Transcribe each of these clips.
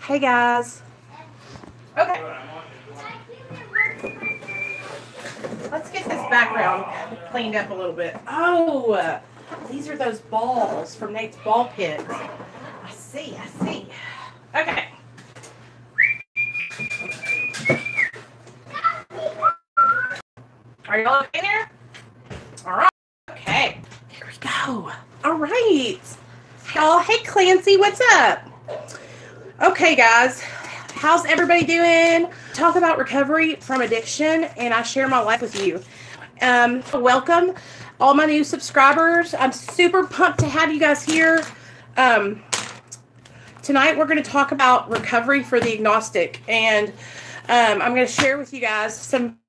Hey guys. Okay. Let's get this background cleaned up a little bit. Oh, these are those balls from Nate's ball pit. I see. Okay. Are y'all okay there? All right. Okay. Here we go. All right. Y'all, hey Clancy, what's up? Okay, guys. How's everybody doing? Talk about recovery from addiction, and I share my life with you. Welcome, all my new subscribers. I'm super pumped to have you guys here. Tonight, we're going to talk about recovery for the agnostic, and I'm going to share with you guys some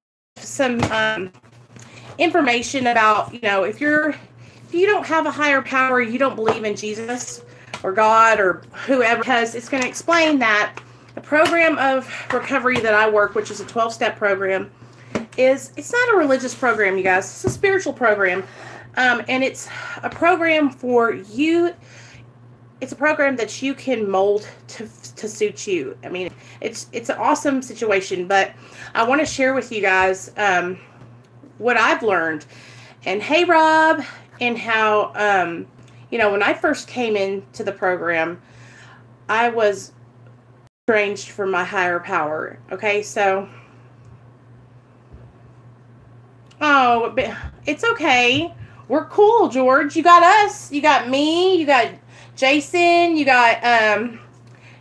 information about, if you don't have a higher power, you don't believe in Jesus or God or whoever, because it's going to explain that the program of recovery that I work, which is a 12-step program, it's not a religious program, you guys. It's a spiritual program, and it's a program for you. It's a program that you can mold to suit you. I mean, it's an awesome situation, but I want to share with you guys what I've learned. And hey, Rob, and how, when I first came into the program, I was estranged from my higher power. Okay, so, oh, it's okay. We're cool, George. You got us. You got me. You got Jason. You got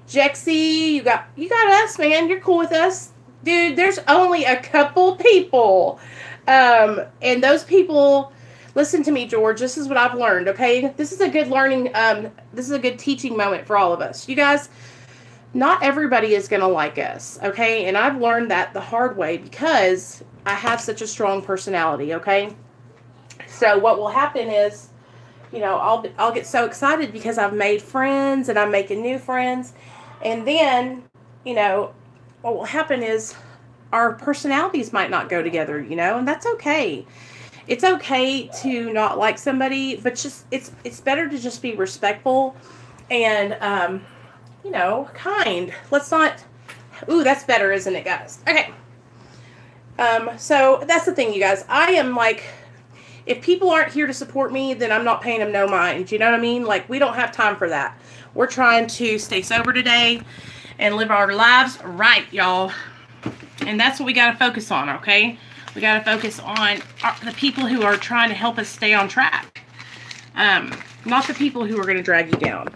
Jexy. You got us, man. You're cool with us, dude. There's only a couple people, and those people. Listen to me, George. This is what I've learned, okay? This is a good learning, this is a good teaching moment for all of us. You guys, not everybody is going to like us, okay? And I've learned that the hard way because I have such a strong personality, okay? So what will happen is, I'll get so excited because I've made friends and I'm making new friends. And then, what will happen is our personalities might not go together, and that's okay. It's okay to not like somebody, but just it's better to just be respectful and kind. Let's not. Ooh, that's better, isn't it, guys? Okay. So that's the thing, you guys. I am like, if people aren't here to support me, then I'm not paying them no mind. You know what I mean? Like, we don't have time for that. We're trying to stay sober today and live our lives right, y'all. And that's what we got to focus on, okay? We got to focus on the people who are trying to help us stay on track. Not the people who are going to drag you down.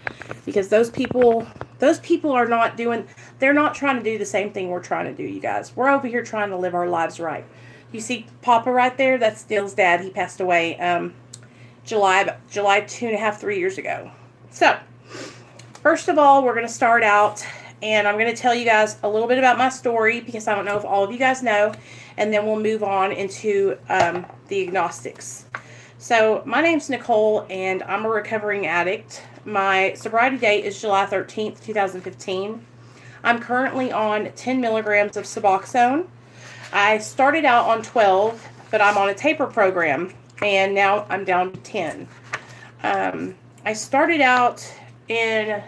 Because those people are not doing, they're not trying to do the same thing we're trying to do, you guys. We're over here trying to live our lives right. You see Papa right there? That's Dill's dad. He passed away July 2.5, 3 years ago. So, first of all, we're going to start out, and I'm going to tell you guys a little bit about my story, because I don't know if all of you guys know. And then we'll move on into the agnostics. So my name's Nicole, and I'm a recovering addict. My sobriety date is July 13th, 2015. I'm currently on 10 milligrams of Suboxone. I started out on 12, but I'm on a taper program, and now I'm down to 10. I started out in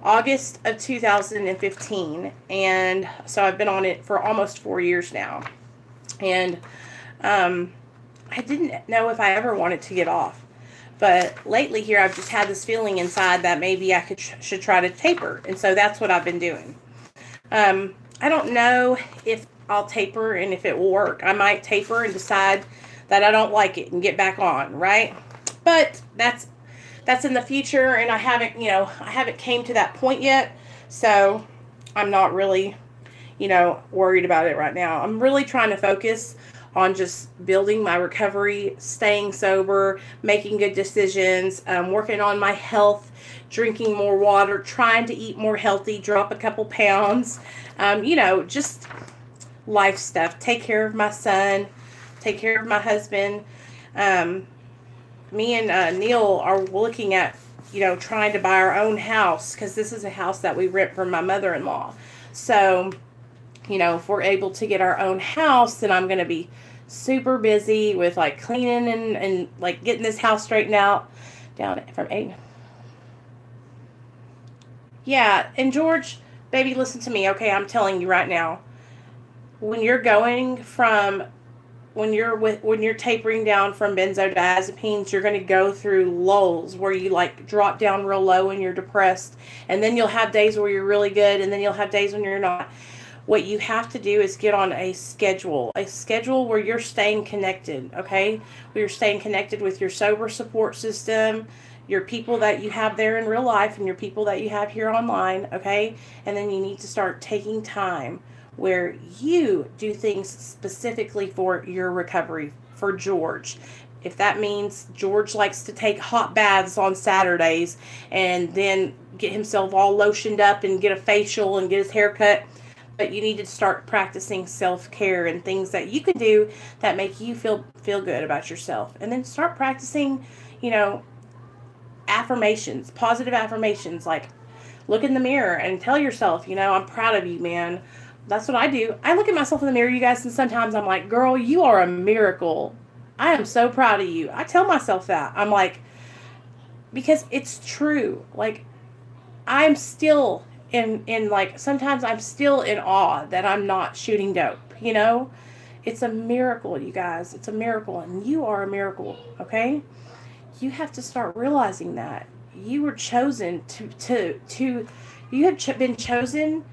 August of 2015, and so I've been on it for almost 4 years now, and I didn't know if I ever wanted to get off, but lately here I've just had this feeling inside that maybe I should try to taper, and so that's what I've been doing. I don't know if I'll taper and if it will work. I might taper and decide that I don't like it and get back on, right? But that's in the future, and I haven't came to that point yet, so I'm not really, worried about it right now. I'm really trying to focus on just building my recovery, staying sober, making good decisions, working on my health, drinking more water, trying to eat more healthy, drop a couple pounds, just life stuff. Take care of my son, take care of my husband. Me and Neil are looking at, trying to buy our own house, because this is a house that we rent from my mother-in-law. So, if we're able to get our own house, then I'm going to be super busy with, like, cleaning and like, getting this house straightened out down from 8. Yeah, and George, Baby, listen to me, okay? I'm telling you right now. When you're going from, when you're tapering down from benzodiazepines, you're going to go through lulls where you like drop down real low and you're depressed, and then you'll have days where you're really good, and then you'll have days when you're not. What you have to do is get on a schedule where you're staying connected, okay? Where you're staying connected with your sober support system, your people that you have there in real life, and your people that you have here online, okay? And then you need to start taking time where you do things specifically for your recovery, for George. If that means George likes to take hot baths on Saturdays and then get himself all lotioned up and get a facial and get his hair cut, but you need to start practicing self-care and things that you can do that make you feel good about yourself. And then start practicing, affirmations, positive affirmations, like look in the mirror and tell yourself, I'm proud of you, man. That's what I do. I look at myself in the mirror, you guys, and sometimes I'm like, girl, you are a miracle. I am so proud of you. I tell myself that. I'm like, because it's true. Like, I'm still in like, sometimes I'm still in awe that I'm not shooting dope, It's a miracle, you guys. It's a miracle, and you are a miracle, okay? You have to start realizing that. You were chosen you have been chosen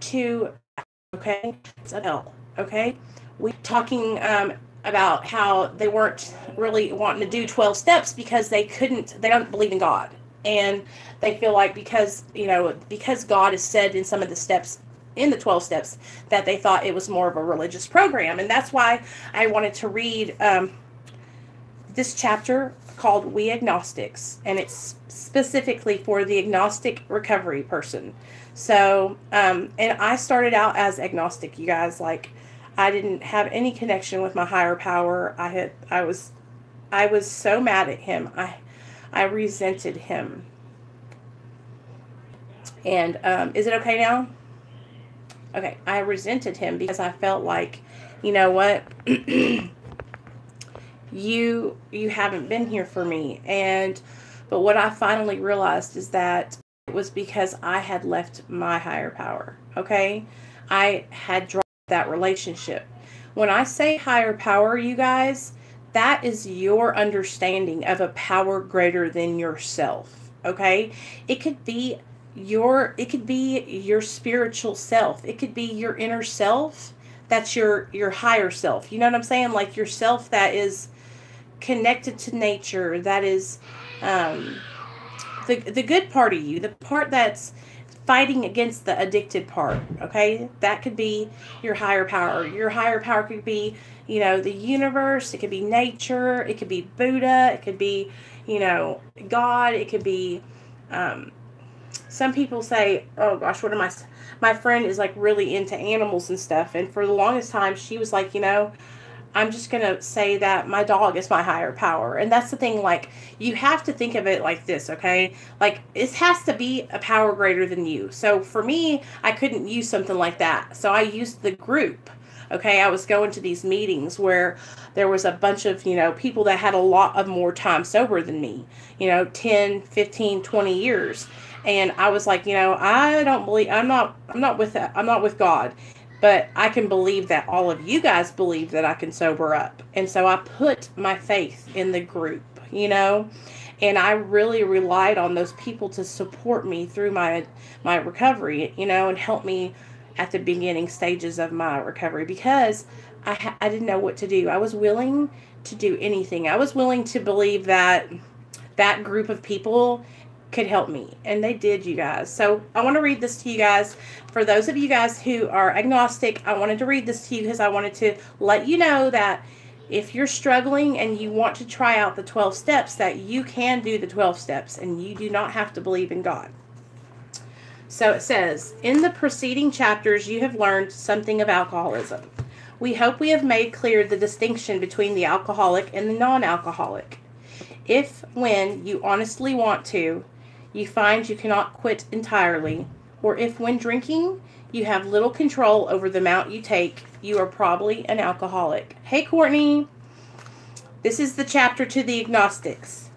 to, okay? It's a hell, okay? We talking about how they weren't really wanting to do 12 steps because they don't believe in God. And they feel like because God has said in some of the steps, in the 12 steps, that they thought it was more of a religious program. And that's why I wanted to read this chapter called We Agnostics. And it's specifically for the agnostic recovery person. So, and I started out as agnostic, you guys. Like, I didn't have any connection with my higher power. I was so mad at him. I resented him. And is it okay now? Okay, I resented him because I felt like, you know what? you haven't been here for me. But what I finally realized is that it was because I had left my higher power, okay? I had dropped that relationship. When I say higher power, you guys, that is your understanding of a power greater than yourself, okay? It could be your spiritual self. It could be your inner self. That's your higher self. You know what I'm saying? Like your self that is connected to nature, that is the good part of you, the part that's fighting against the addicted part, okay? That could be your higher power. Your higher power could be, the universe. It could be nature. It could be Buddha. It could be, God. It could be, some people say, oh gosh, my friend is like really into animals and stuff. And for the longest time, she was like, I'm just going to say that my dog is my higher power. And that's the thing, like, you have to think of it like this, okay? Like, it has to be a power greater than you. So for me, I couldn't use something like that. So I used the group, okay? I was going to these meetings where there was a bunch of, people that had a lot of more time sober than me, 10, 15, 20 years. And I was like, I don't believe, I'm not with that. I'm not with God. But I can believe that all of you guys believe that I can sober up. And so I put my faith in the group, and I really relied on those people to support me through my recovery, and help me at the beginning stages of my recovery, because I didn't know what to do. I was willing to do anything. I was willing to believe that that group of people could help me, and they did, you guys. So I want to read this to you guys. For those of you guys who are agnostic, I wanted to read this to you because I wanted to let you know that if you're struggling and you want to try out the 12 steps, that you can do the 12 steps and you do not have to believe in God. So it says, in the preceding chapters, you have learned something of alcoholism. We hope we have made clear the distinction between the alcoholic and the non-alcoholic. If, when you honestly want to, you find you cannot quit entirely, or if when drinking you have little control over the amount you take, you are probably an alcoholic. Hey, Courtney. This is the chapter to the agnostics.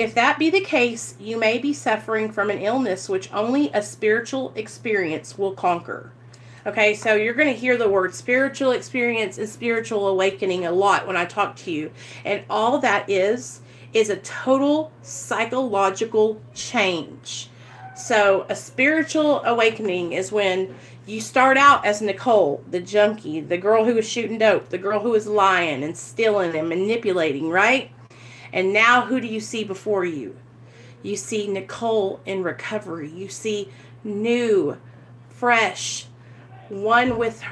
If that be the case, you may be suffering from an illness which only a spiritual experience will conquer. Okay, so you're going to hear the word spiritual experience and spiritual awakening a lot when I talk to you. And all that is a total psychological change. So a spiritual awakening is when you start out as Nicole, the junkie, the girl who was shooting dope, the girl who was lying and stealing and manipulating, right? And now who do you see before you? You see Nicole in recovery. You see new, fresh, one with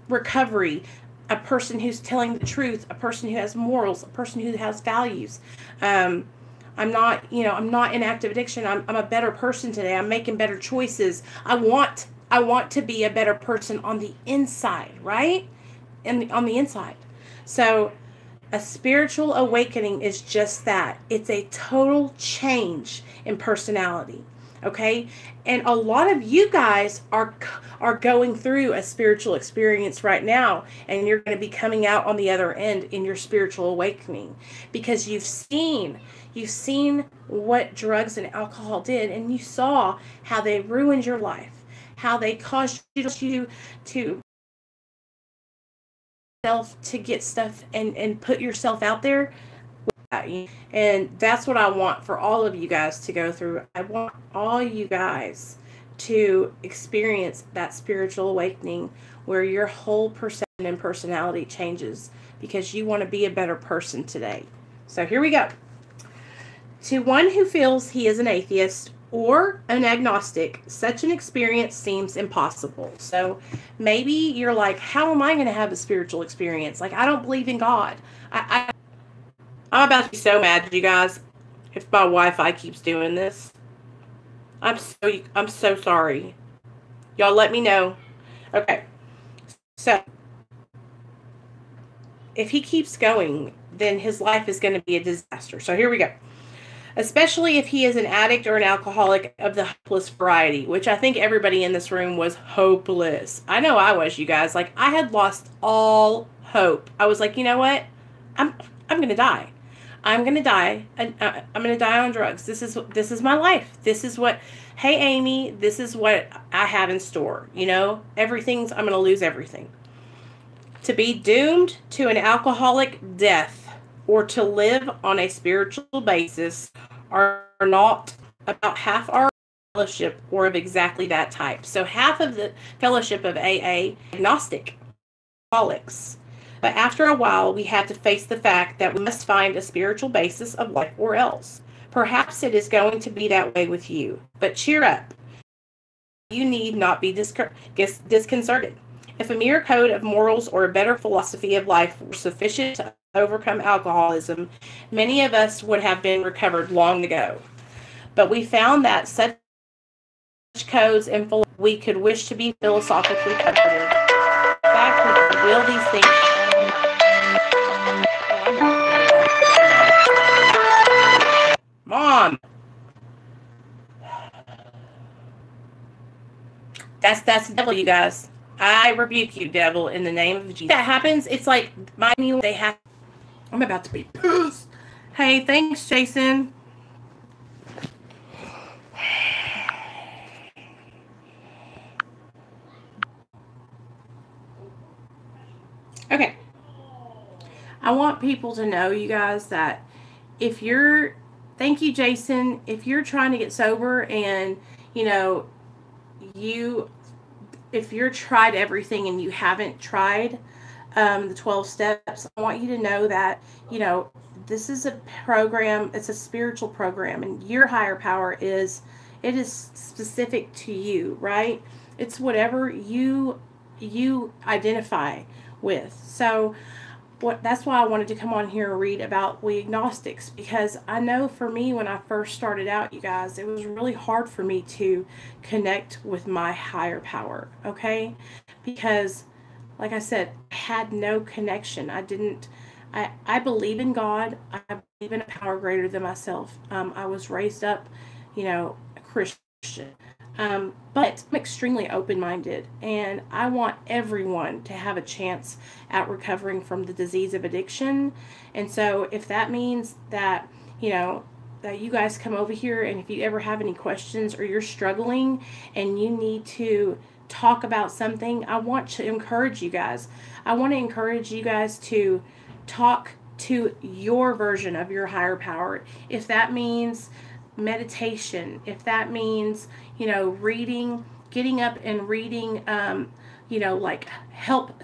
recovery, a person who's telling the truth, a person who has morals, a person who has values. I'm not in active addiction. I'm a better person today. I'm making better choices. I want to be a better person on the inside, right? On the inside. So a spiritual awakening is just that. It's a total change in personality. Okay? And a lot of you guys are going through a spiritual experience right now, and you're going to be coming out on the other end in your spiritual awakening because you've seen what drugs and alcohol did, and you saw how they ruined your life, how they caused you to get stuff and put yourself out there. And that's what I want for all of you guys to go through. I want all you guys to experience that spiritual awakening where your whole perception and personality changes because you want to be a better person today. So here we go. To one who feels he is an atheist or an agnostic, such an experience seems impossible. So maybe you're like, how am I going to have a spiritual experience? Like, I don't believe in God. I'm about to be so mad, you guys, if my Wi-Fi keeps doing this. I'm so sorry. Y'all let me know. Okay. So, if he keeps going, then his life is going to be a disaster. So here we go. Especially if he is an addict or an alcoholic of the hopeless variety, which I think everybody in this room was hopeless. I know I was, you guys. Like, I had lost all hope. I was like, you know what? I'm going to die. I'm going to die. I'm going to die on drugs. This is my life. This is what, hey, Amy, this is what I have in store. You know, I'm going to lose everything. To be doomed to an alcoholic death or to live on a spiritual basis are not about half our fellowship or of exactly that type. So half of the fellowship of AA, agnostic, alcoholics. But after a while, we have to face the fact that we must find a spiritual basis of life or else. Perhaps it is going to be that way with you. But cheer up. You need not be disconcerted. If a mere code of morals or a better philosophy of life were sufficient to overcome alcoholism, many of us would have been recovered long ago. But we found that such codes and we could wish to be philosophically comforted. In fact, we could will these things. Mom, that's the devil, you guys. I rebuke you, devil, in the name of Jesus. That happens. It's like they have. I'm about to be pissed. Hey, thanks, Jason. Okay. I want people to know, you guys, that if you're, thank you, Jason, if you're trying to get sober and, you know, if you're tried everything and you haven't tried the 12 steps, I want you to know that, you know, this is a program, it's a spiritual program, and your higher power is specific to you, right? It's whatever you identify with. So that's why I wanted to come on here and read about We Agnostics, because I know for me, when I first started out, you guys, it was really hard for me to connect with my higher power, okay? Because, like I said, I had no connection. I believe in God. I believe in a power greater than myself. I was raised up, you know, a Christian. But I'm extremely open-minded, and I want everyone to have a chance at recovering from the disease of addiction. And so if that means that, you know, that you guys come over here, and if you ever have any questions or you're struggling and you need to talk about something, I want to encourage you guys. I want to encourage you guys to talk to your version of your higher power. If that means meditation, if that means, reading, getting up and reading, like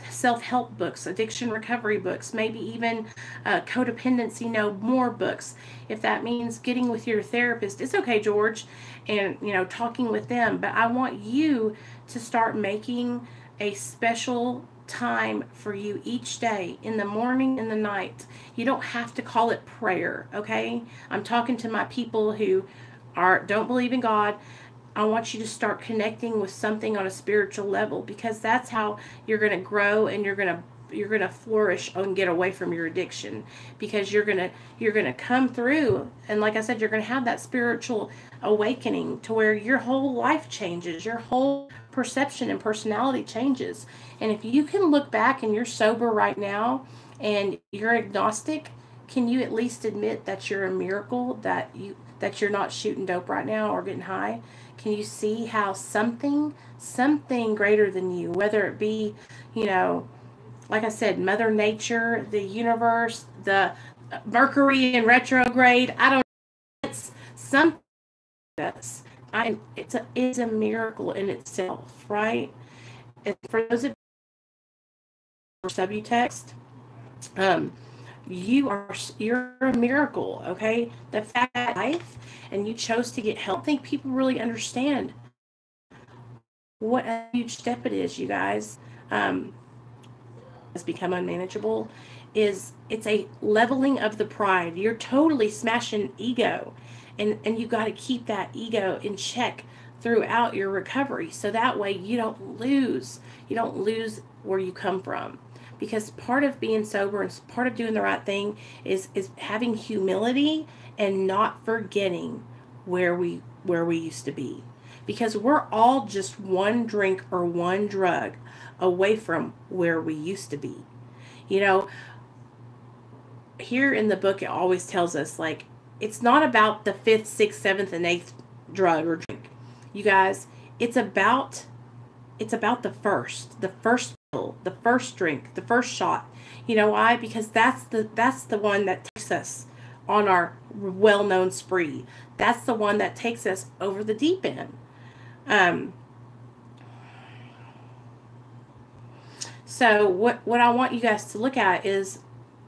self-help books, addiction recovery books, maybe even codependency no more books. If that means getting with your therapist, it's okay, George, and talking with them. But I want you to start making a special time for you each day, in the morning, in the night. You don't have to call it prayer, okay? I'm talking to my people who don't believe in God. I want you to start connecting with something on a spiritual level, because that's how you're going to grow, and you're going to flourish and get away from your addiction, because you're going to come through, and like I said, you're going to have that spiritual awakening to where your whole life changes, your whole perception and personality changes. And if you can look back and you're sober right now and you're agnostic, can you at least admit that you're a miracle, that you're not shooting dope right now or getting high? Can you see how something greater than you, whether it be, like I said, Mother Nature, the universe, the Mercury in retrograde, I don't know, it's something that's, it's a miracle in itself, right? And for those of you subtext, you're a miracle, okay? The fact that life and you chose to get help, I think people really understand what a huge step it is, you guys. Has become unmanageable. It's a leveling of the pride. You're totally smashing ego, and you got to keep that ego in check throughout your recovery, so that way you don't lose where you come from. Because part of being sober and part of doing the right thing is having humility and not forgetting where we used to be. Because we're all just one drink or one drug away from where we used to be. Here in the book, it always tells us, like, it's not about the 5th, 6th, 7th, and 8th drug or drink. You guys, it's about the first pill, the first drink, the first shot. You know why? Because that's the one that takes us on our well-known spree. That's the one that takes us over the deep end. So what I want you guys to look at is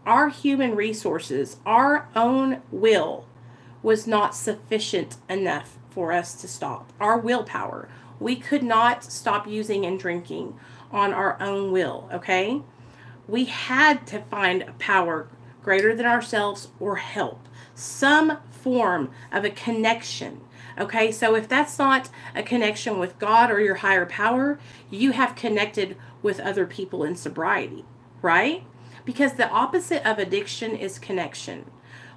our human resources, our own will was not sufficient enough for us to stop. Our willpower. We could not stop using and drinking on our own will, okay? We had to find a power greater than ourselves or help. Some form of a connection. Okay, so if that's not a connection with God or your higher power, you have connected with other people in sobriety, right? Because the opposite of addiction is connection.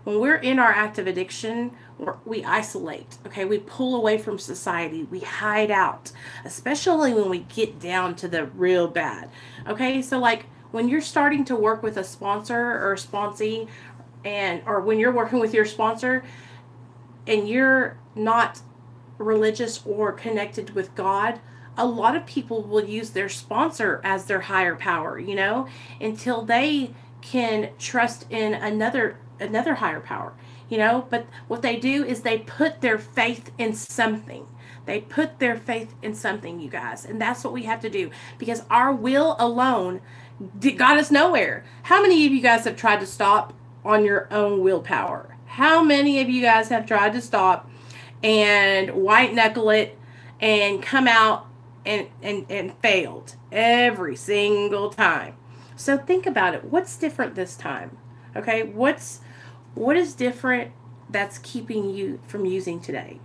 When we're in our active addiction, we isolate, okay? We pull away from society. We hide out, especially when we get down to the real bad, okay? So like when you're starting to work with a sponsor or a sponsee, or when you're working with your sponsor, and you're not religious or connected with God, a lot of people will use their sponsor as their higher power, until they can trust in another higher power, But what they do is they put their faith in something. They put their faith in something, you guys. And that's what we have to do, because our will alone got us nowhere. How many of you guys have tried to stop on your own willpower? How many of you guys have tried to stop and white knuckle it and come out and failed every single time? So think about it. What's different this time? Okay, what is different that's keeping you from using today?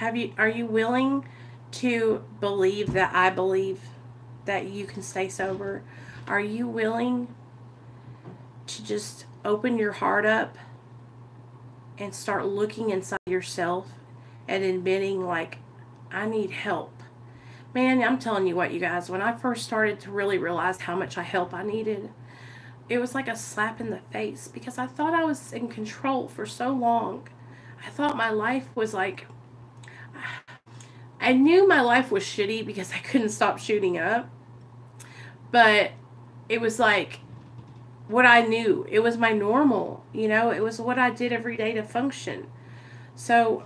Are you willing to believe that I believe that you can stay sober? Are you willing to just open your heart up and start looking inside yourself and admitting, like, I need help? Man, I'm telling you what, you guys, when I first started to really realize how much help I needed, it was like a slap in the face because I thought I was in control for so long. I thought my life was like, I knew my life was shitty because I couldn't stop shooting up. But it was like what I knew. It was my normal, you know, it was what I did every day to function. So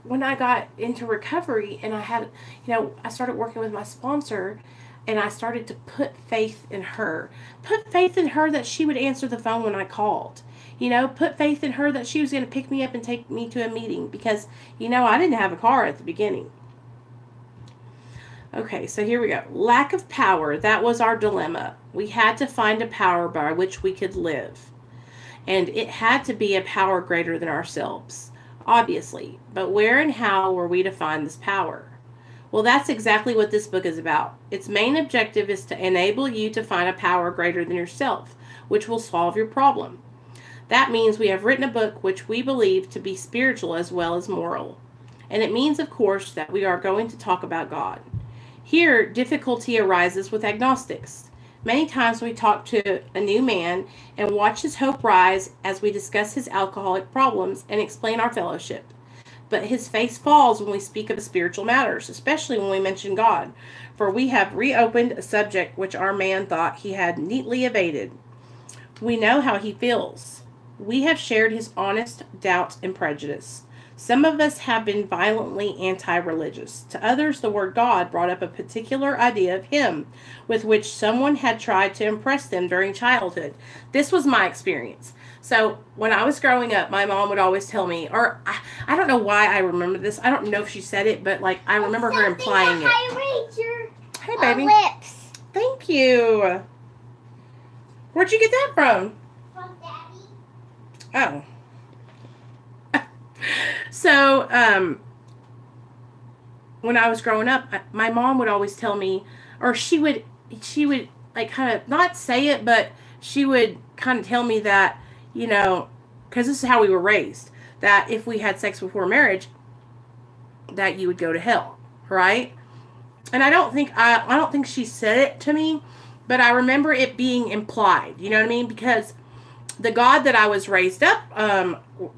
when I got into recovery and I had, you know, I started working with my sponsor and I started to put faith in her. Put faith in her that she would answer the phone when I called. You know, put faith in her that she was going to pick me up and take me to a meeting because, you know, I didn't have a car at the beginning. Okay, so here we go. Lack of power, that was our dilemma. We had to find a power by which we could live. And it had to be a power greater than ourselves, obviously. But where and how were we to find this power? Well, that's exactly what this book is about. Its main objective is to enable you to find a power greater than yourself, which will solve your problem. That means we have written a book which we believe to be spiritual as well as moral. And it means, of course, that we are going to talk about God. Here, difficulty arises with agnostics. Many times we talk to a new man and watch his hope rise as we discuss his alcoholic problems and explain our fellowship. But his face falls when we speak of spiritual matters, especially when we mention God, for we have reopened a subject which our man thought he had neatly evaded. We know how he feels. We have shared his honest doubt and prejudice. Some of us have been violently anti-religious. To others, the word God brought up a particular idea of him with which someone had tried to impress them during childhood. This was my experience. So when I was growing up, my mom would always tell me, or I don't know why I remember this. I don't know if she said it, but like I remember her implying it. Hey, baby. Lips. Thank you. Where'd you get that from? From Daddy. Oh. So, when I was growing up, my mom would always tell me, or she would like kind of not say it, but she would kind of tell me that, you know, because this is how we were raised, that if we had sex before marriage, that you would go to hell, right? And I don't think she said it to me, but I remember it being implied, you know what I mean? Because the God that I was raised up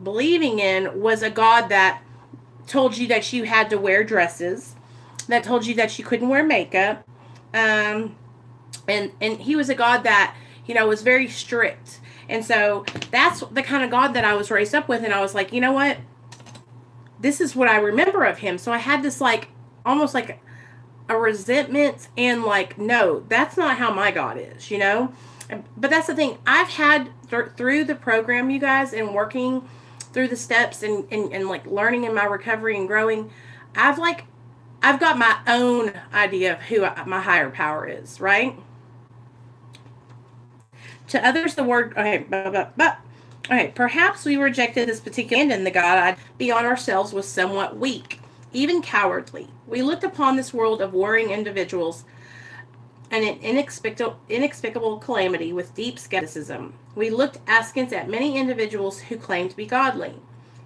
believing in was a God that told you that you had to wear dresses, that told you that you couldn't wear makeup, and he was a God that, you know, was very strict. And so that's the kind of God that I was raised up with, and I was like, you know what? This is what I remember of him. So I had this like almost like a resentment and like, no, that's not how my God is, you know? But that's the thing. I've had through the program, you guys, and working through the steps and like learning in my recovery and growing, I've got my own idea of who my higher power is, right? To others, the word, okay, perhaps we rejected this particular and in the God beyond ourselves was somewhat weak, even cowardly. We looked upon this world of warring individuals and an inexplicable calamity with deep skepticism. We looked askance at many individuals who claimed to be godly.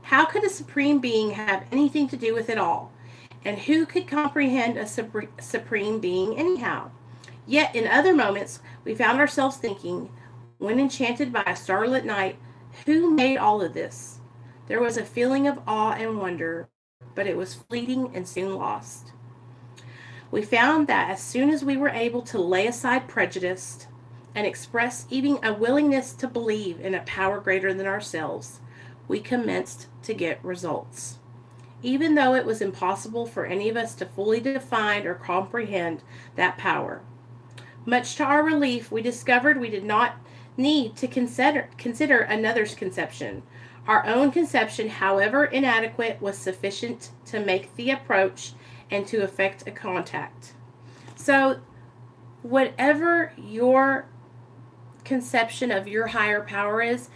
How could a supreme being have anything to do with it all? And who could comprehend a supreme being anyhow? Yet in other moments, we found ourselves thinking, when enchanted by a starlit night, who made all of this? There was a feeling of awe and wonder, but it was fleeting and soon lost. We found that as soon as we were able to lay aside prejudice and express even a willingness to believe in a power greater than ourselves, we commenced to get results. Even though it was impossible for any of us to fully define or comprehend that power. Much to our relief, we discovered we did not need to consider another's conception. Our own conception, however inadequate, was sufficient to make the approach and to effect a contact. So, whatever your conception of your higher power is,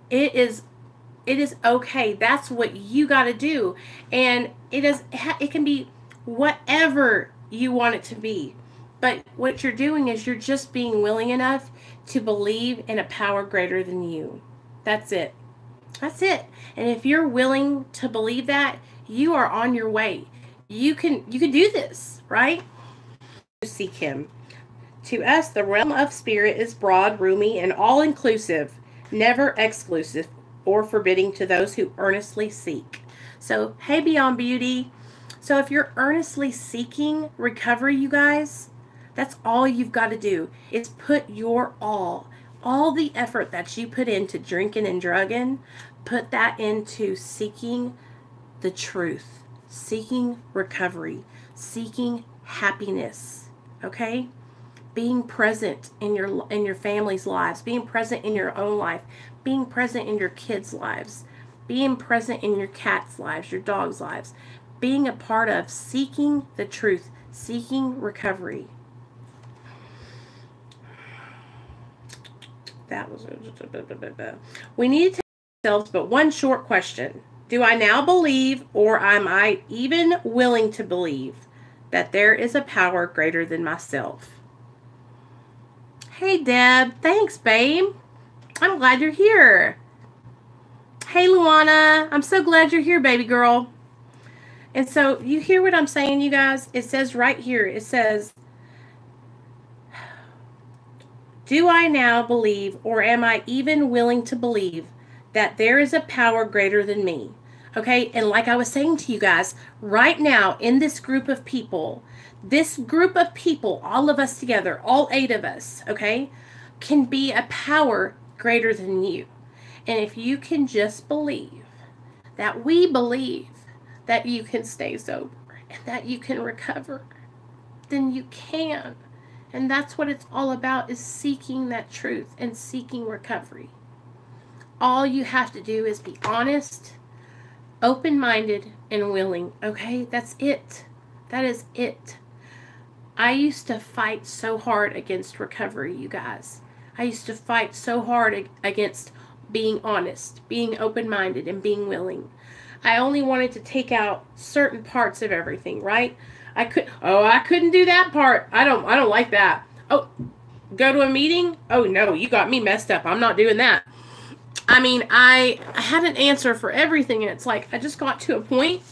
it is okay. That's what you got to do, and it can be whatever you want it to be. But what you're doing is you're just being willing enough to believe in a power greater than you. That's it. That's it. And if you're willing to believe that, you are on your way. You can do this, right? Seek him. To us, the realm of spirit is broad, roomy, and all-inclusive, never exclusive or forbidding to those who earnestly seek. So, hey, Beyond Beauty. So if you're earnestly seeking recovery, you guys, that's all you've got to do is put your all the effort that you put into drinking and drugging, put that into seeking the truth, seeking recovery, seeking happiness, okay? Being present in your family's lives, being present in your own life, being present in your kids' lives, being present in your cat's lives, your dog's lives, being a part of seeking the truth, seeking recovery. That was we need to take ourselves but one short question. Do I now believe, or am I even willing to believe, that there is a power greater than myself? Hey, Deb. Thanks, babe. I'm glad you're here. Hey, Luana. I'm so glad you're here, baby girl. And so you hear what I'm saying, you guys? It says right here, it says, do I now believe, or am I even willing to believe, that there is a power greater than me? Okay, and like I was saying to you guys, right now in this group of people, all of us together, all 8 of us, okay, can be a power greater than you. And if you can just believe that we believe that you can stay sober and that you can recover, then you can. And that's what it's all about, is seeking that truth and seeking recovery. All you have to do is be honest, open-minded, and willing. Okay? That's it. That is it. I used to fight so hard against recovery, you guys. I used to fight so hard against being honest, being open-minded, and being willing. I only wanted to take out certain parts of everything, right? I couldn't do that part. I don't like that. Oh, go to a meeting? Oh no, you got me messed up. I'm not doing that. I mean, I had an answer for everything, and it's like I just got to a point.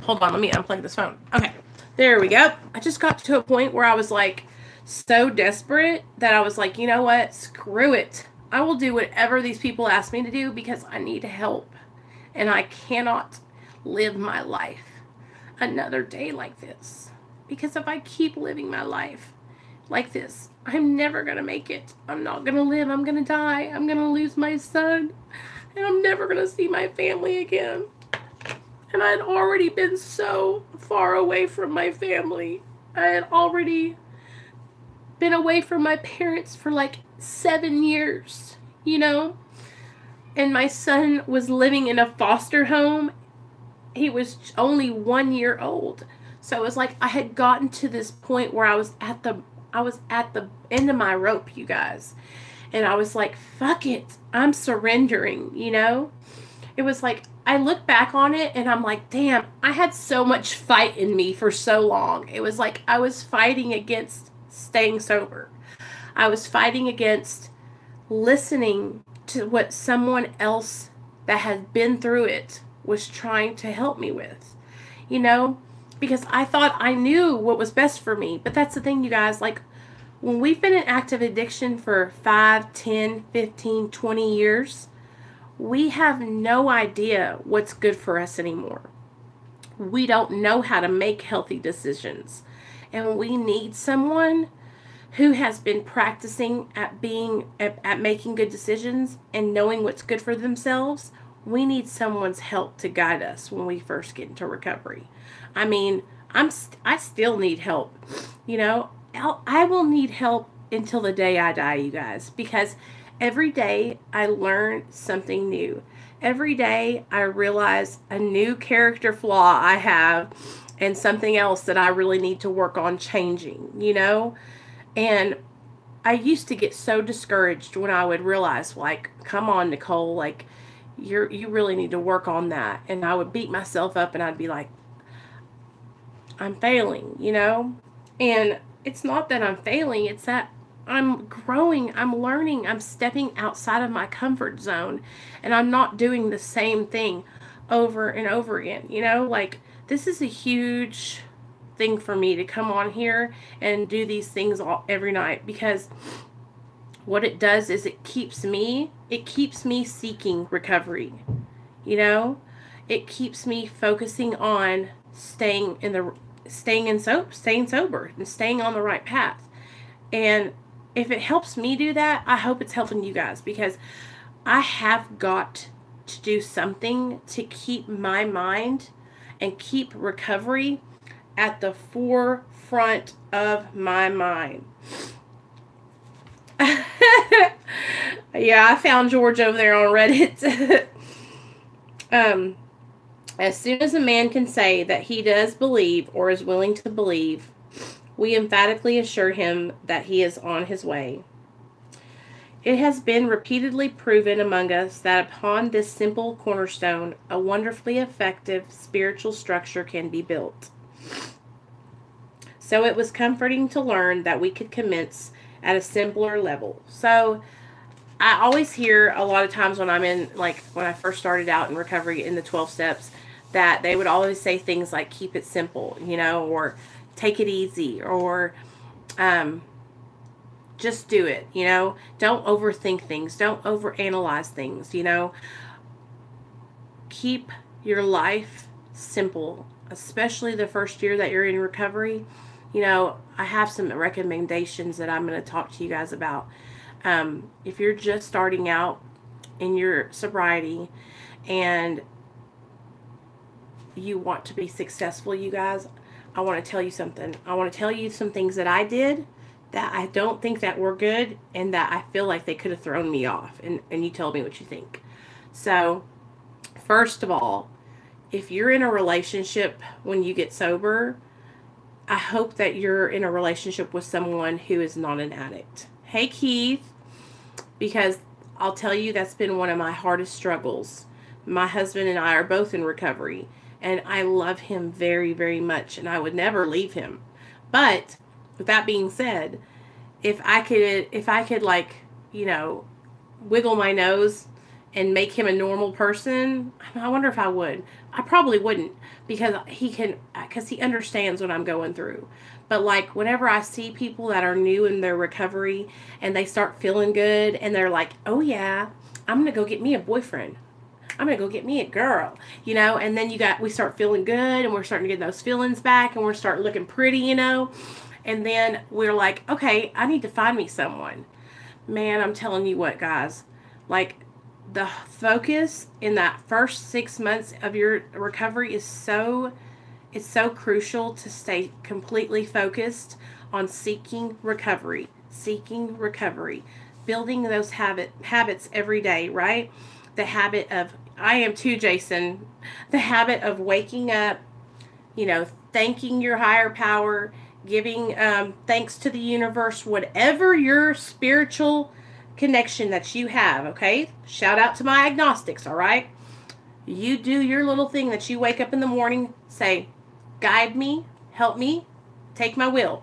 Hold on, let me unplug this phone. Okay, there we go. I just got to a point where I was like so desperate that I was like, you know what? Screw it. I will do whatever these people ask me to do because I need help. And I cannot live my life another day like this. Because if I keep living my life like this, I'm never going to make it. I'm not going to live. I'm going to die. I'm going to lose my son. And I'm never going to see my family again. And I had already been so far away from my family. I had already been away from my parents for like 7 years, you know? And my son was living in a foster home. He was only 1 year old. So it was like I had gotten to this point where I was at the end of my rope, you guys. And I was like, fuck it. I'm surrendering, you know? It was like, I look back on it and I'm like, damn, I had so much fight in me for so long. It was like I was fighting against staying sober. I was fighting against listening to what someone else that had been through it was trying to help me with, you know, because I thought I knew what was best for me. But that's the thing, you guys, like when we've been in active addiction for 5, 10, 15, 20 years, we have no idea what's good for us anymore. We don't know how to make healthy decisions. And we need someone who has been practicing at making good decisions and knowing what's good for themselves. We need someone's help to guide us when we first get into recovery. I mean, I still need help. You know, I will need help until the day I die, you guys, because every day I learn something new. Every day I realize a new character flaw I have and something else that I really need to work on changing, you know? And I used to get so discouraged when I would realize, like, come on, Nicole, like, you really need to work on that. And I would beat myself up and I'd be like, I'm failing, you know? And it's not that I'm failing, it's that I'm growing, I'm learning, I'm stepping outside of my comfort zone, and I'm not doing the same thing over and over again, you know? Like, this is a huge thing for me to come on here and do these things every night, because what it does is it keeps me seeking recovery. You know, it keeps me focusing on staying sober and staying on the right path. And if it helps me do that, I hope it's helping you guys, because I have got to do something to keep my mind and keep recovery at the forefront of my mind. Yeah, I found George over there on Reddit. As soon as a man can say that he does believe or is willing to believe, we emphatically assure him that he is on his way. It has been repeatedly proven among us that upon this simple cornerstone, a wonderfully effective spiritual structure can be built. So it was comforting to learn that we could commence at a simpler level. So I always hear a lot of times when I'm in, like when I first started out in recovery in the 12 steps, that they would always say things like, keep it simple, you know, or take it easy, or just do it, you know. Don't overthink things. Don't overanalyze things, you know. Keep your life simple, especially the first year that you're in recovery. You know, I have some recommendations that I'm going to talk to you guys about. If you're just starting out in your sobriety and you want to be successful, you guys, I want to tell you something. I want to tell you some things that I did that I don't think that were good, and that I feel like they could have thrown me off. And you tell me what you think. So, first of all, if you're in a relationship when you get sober, I hope that you're in a relationship with someone who is not an addict. Hey, Keith, because I'll tell you, that's been one of my hardest struggles. My husband and I are both in recovery, and I love him very, very much, and I would never leave him. But with that being said, if I could like, you know, wiggle my nose and make him a normal person, I wonder if I would. I probably wouldn't, because he understands what I'm going through. But like, whenever I see people that are new in their recovery and they start feeling good and they're like, oh yeah, I'm going to go get me a boyfriend. I'm going to go get me a girl, you know, and then we start feeling good, and we're starting to get those feelings back, and we're starting looking pretty, you know, and then we're like, okay, I need to find me someone. Man, I'm telling you what, guys, like, the focus in that first 6 months of your recovery is so crucial, to stay completely focused on seeking recovery, building those habits every day, right? The habit of, I am too, Jason, the habit of waking up, you know, thanking your higher power, giving thanks to the universe, whatever your spiritual connection that you have, okay? Shout out to my agnostics, all right? You do your little thing that you wake up in the morning, say, guide me, help me, take my will.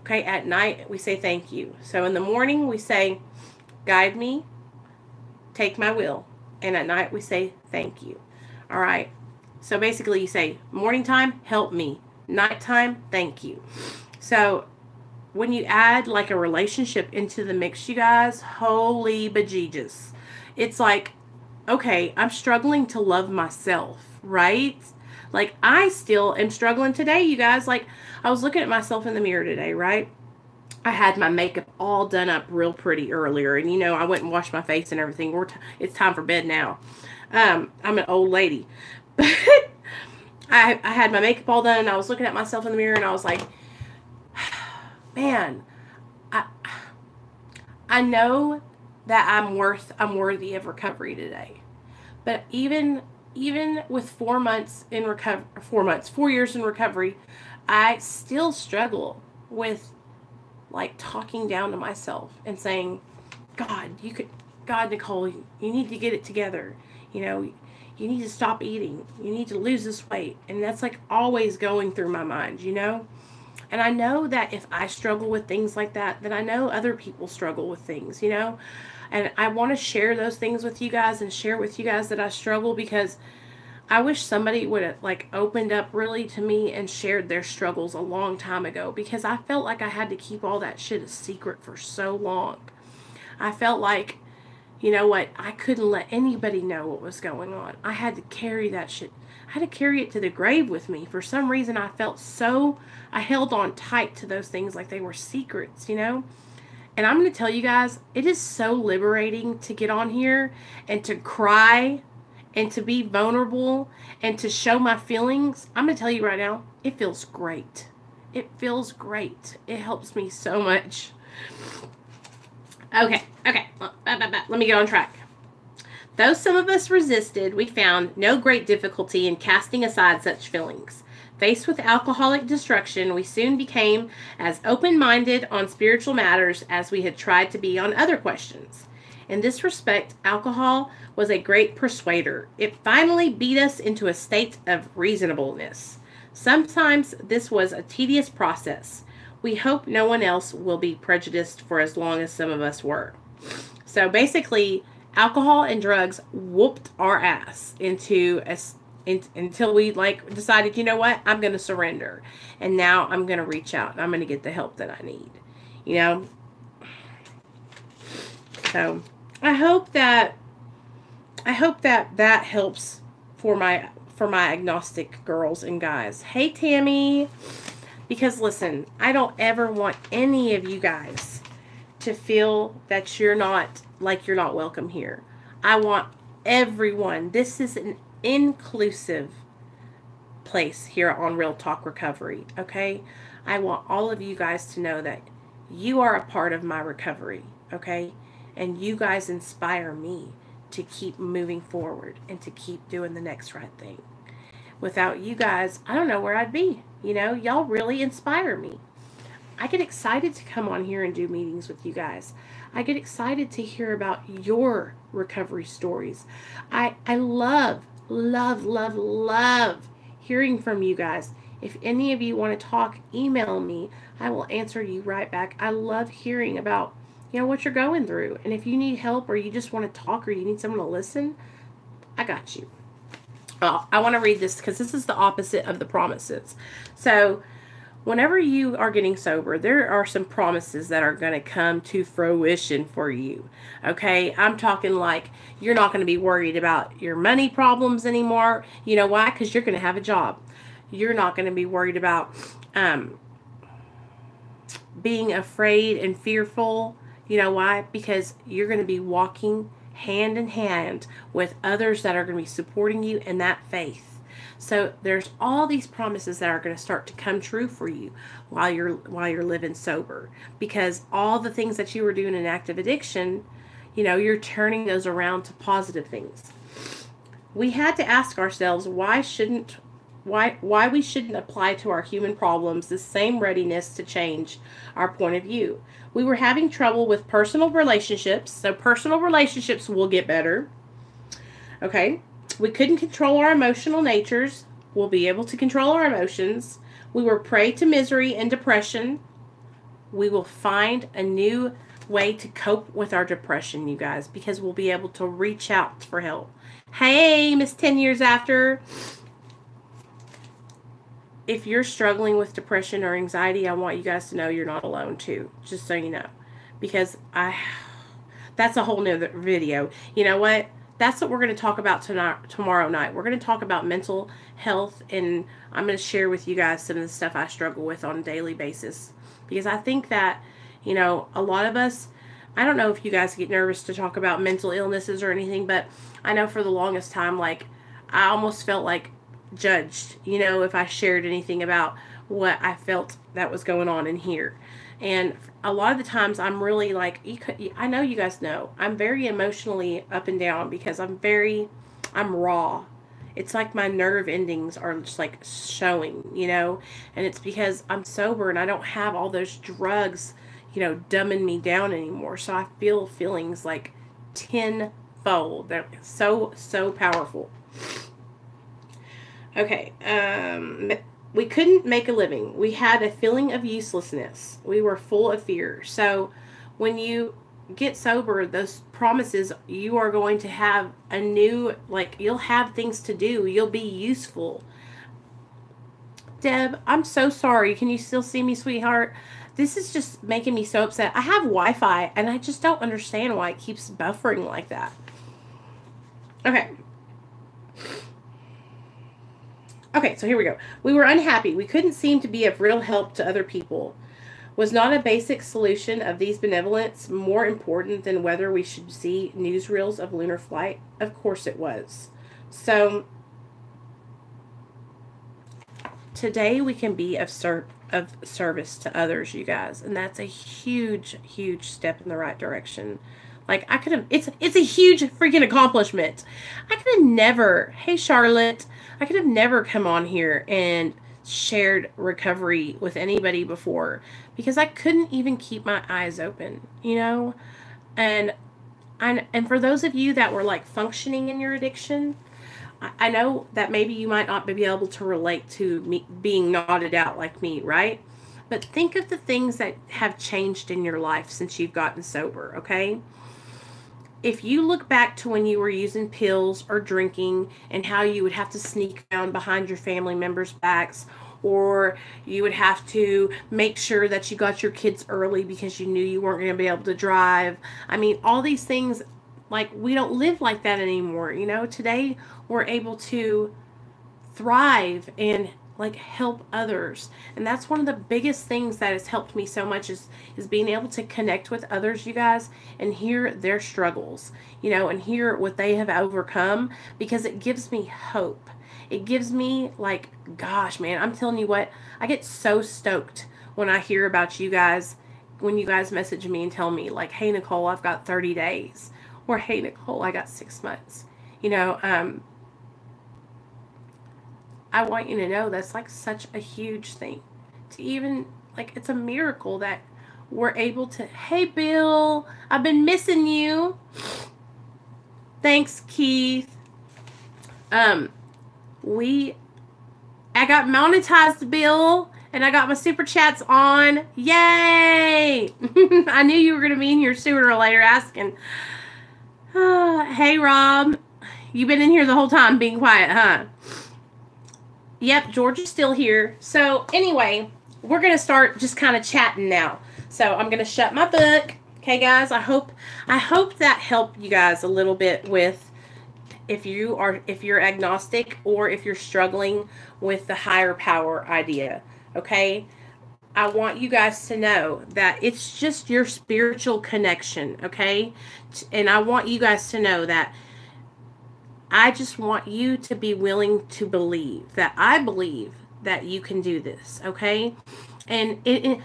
Okay, at night we say thank you. So in the morning we say, guide me, take my will. And at night we say thank you. All right. So basically you say, morning time, help me. Nighttime, thank you. So when you add like a relationship into the mix, you guys, holy bejesus. It's like, okay, I'm struggling to love myself, right? Like, I still am struggling today, you guys. Like, I was looking at myself in the mirror today, right? I had my makeup all done up real pretty earlier. And, you know, I went and washed my face and everything. It's time for bed now. I'm an old lady. But I had my makeup all done, and I was looking at myself in the mirror, and I was like, man, I know that I'm worthy of recovery today. But even with 4 years in recovery, I still struggle with like talking down to myself and saying, God, Nicole, you need to get it together. You know, you need to stop eating. You need to lose this weight. And that's like always going through my mind, you know? And I know that if I struggle with things like that, then I know other people struggle with things, you know? And I want to share those things with you guys and share with you guys that I struggle, because I wish somebody would have like opened up really to me and shared their struggles a long time ago, because I felt like I had to keep all that shit a secret for so long. I felt like, you know what, I couldn't let anybody know what was going on. I had to carry that shit. I had to carry it to the grave with me. For some reason, I held on tight to those things like they were secrets, you know? And I'm going to tell you guys, it is so liberating to get on here and to cry and to be vulnerable and to show my feelings. I'm going to tell you right now, it feels great. It feels great. It helps me so much. Okay. Let me get on track. Though some of us resisted, we found no great difficulty in casting aside such feelings. Faced with alcoholic destruction, we soon became as open-minded on spiritual matters as we had tried to be on other questions. In this respect, alcohol was a great persuader. It finally beat us into a state of reasonableness. Sometimes this was a tedious process. We hope no one else will be prejudiced for as long as some of us were. So basically, alcohol and drugs whooped our ass until we like decided, you know what, I'm going to surrender. And now I'm going to reach out and I'm going to get the help that I need. You know? So I hope that helps for my agnostic girls and guys. Hey, Tammy. Because listen, I don't ever want any of you guys to feel that you're not welcome here. I want everyone. This is an inclusive place here on Real Talk Recovery, okay? I want all of you guys to know that you are a part of my recovery, okay? And you guys inspire me to keep moving forward and to keep doing the next right thing. Without you guys, I don't know where I'd be. You know, y'all really inspire me. I get excited to come on here and do meetings with you guys. I get excited to hear about your recovery stories. I love hearing from you guys. If any of you want to talk, email me. I will answer you right back. I love hearing about, you know, what you're going through. And if you need help or you just want to talk or you need someone to listen, I got you. I want to read this because this is the opposite of the promises. So whenever you are getting sober, there are some promises that are going to come to fruition for you. Okay? I'm talking like you're not going to be worried about your money problems anymore. You know why? Because you're going to have a job. You're not going to be worried about being afraid and fearful. You know why? Because you're going to be walking hand in hand with others that are going to be supporting you in that faith. So there's all these promises that are going to start to come true for you while you're living sober, because all the things that you were doing in active addiction, you know, you're turning those around to positive things. We had to ask ourselves why we shouldn't apply to our human problems the same readiness to change our point of view. We were having trouble with personal relationships, so personal relationships will get better. Okay? We couldn't control our emotional natures. We'll be able to control our emotions. We were prey to misery and depression. We will find a new way to cope with our depression, you guys, because we'll be able to reach out for help. Hey, Miss 10 Years After. If you're struggling with depression or anxiety, I want you guys to know you're not alone too, just so you know, because that's a whole nother video. You know what? That's what we're going to talk about tomorrow night. We're going to talk about mental health, and I'm going to share with you guys some of the stuff I struggle with on a daily basis, because I think that, you know, a lot of us, I don't know if you guys get nervous to talk about mental illnesses or anything, but I know for the longest time, like, I almost felt like judged, you know, if I shared anything about what I felt that was going on in here. And a lot of the times I'm really like, I know you guys know, I'm very emotionally up and down because I'm raw. It's like my nerve endings are just like showing, you know, and it's because I'm sober and I don't have all those drugs, you know, dumbing me down anymore. So I feel feelings like tenfold. They're so powerful. Okay, we couldn't make a living. We had a feeling of uselessness. We were full of fear. So when you get sober, those promises, you are going to have a new, like, you'll have things to do. You'll be useful. Deb, I'm so sorry. Can you still see me, sweetheart? This is just making me so upset. I have Wi-Fi, and I just don't understand why it keeps buffering like that. Okay. Okay, so here we go. We were unhappy. We couldn't seem to be of real help to other people. Was not a basic solution of these benevolence more important than whether we should see newsreels of lunar flight? Of course it was. So today we can be of service to others, you guys, and that's a huge, huge step in the right direction. Like, I could have, it's a huge freaking accomplishment. I could have never, hey Charlotte, I could have never come on here and shared recovery with anybody before because I couldn't even keep my eyes open, you know? And for those of you that were like functioning in your addiction, I know that maybe you might not be able to relate to me being knotted out like me, right? But think of the things that have changed in your life since you've gotten sober, okay? If you look back to when you were using pills or drinking and how you would have to sneak around behind your family members' backs, or you would have to make sure that you got your kids early because you knew you weren't going to be able to drive. I mean, all these things, like, we don't live like that anymore. You know, today we're able to thrive and like help others. And that's one of the biggest things that has helped me so much is being able to connect with others, you guys, and hear their struggles, you know, and hear what they have overcome, because it gives me hope. It gives me like, gosh, man, I'm telling you what, I get so stoked when I hear about you guys, when you guys message me and tell me like, hey, Nicole, I've got 30 days, or hey, Nicole, I got 6 months, you know. I want you to know that's like such a huge thing to even, like, it's a miracle that we're able to, hey, Bill, I've been missing you. Thanks, Keith. I got monetized, Bill, and I got my super chats on. Yay! I knew you were going to be in here sooner or later asking. Hey, Rob, you've been in here the whole time being quiet, huh? Yep, George is still here. So anyway, we're going to start just kind of chatting now. So I'm going to shut my book. Okay, guys, I hope that helped you guys a little bit with if you're agnostic or if you're struggling with the higher power idea. Okay? I want you guys to know that it's just your spiritual connection, okay? And I want you guys to know that I just want you to be willing to believe that I believe that you can do this, okay? And it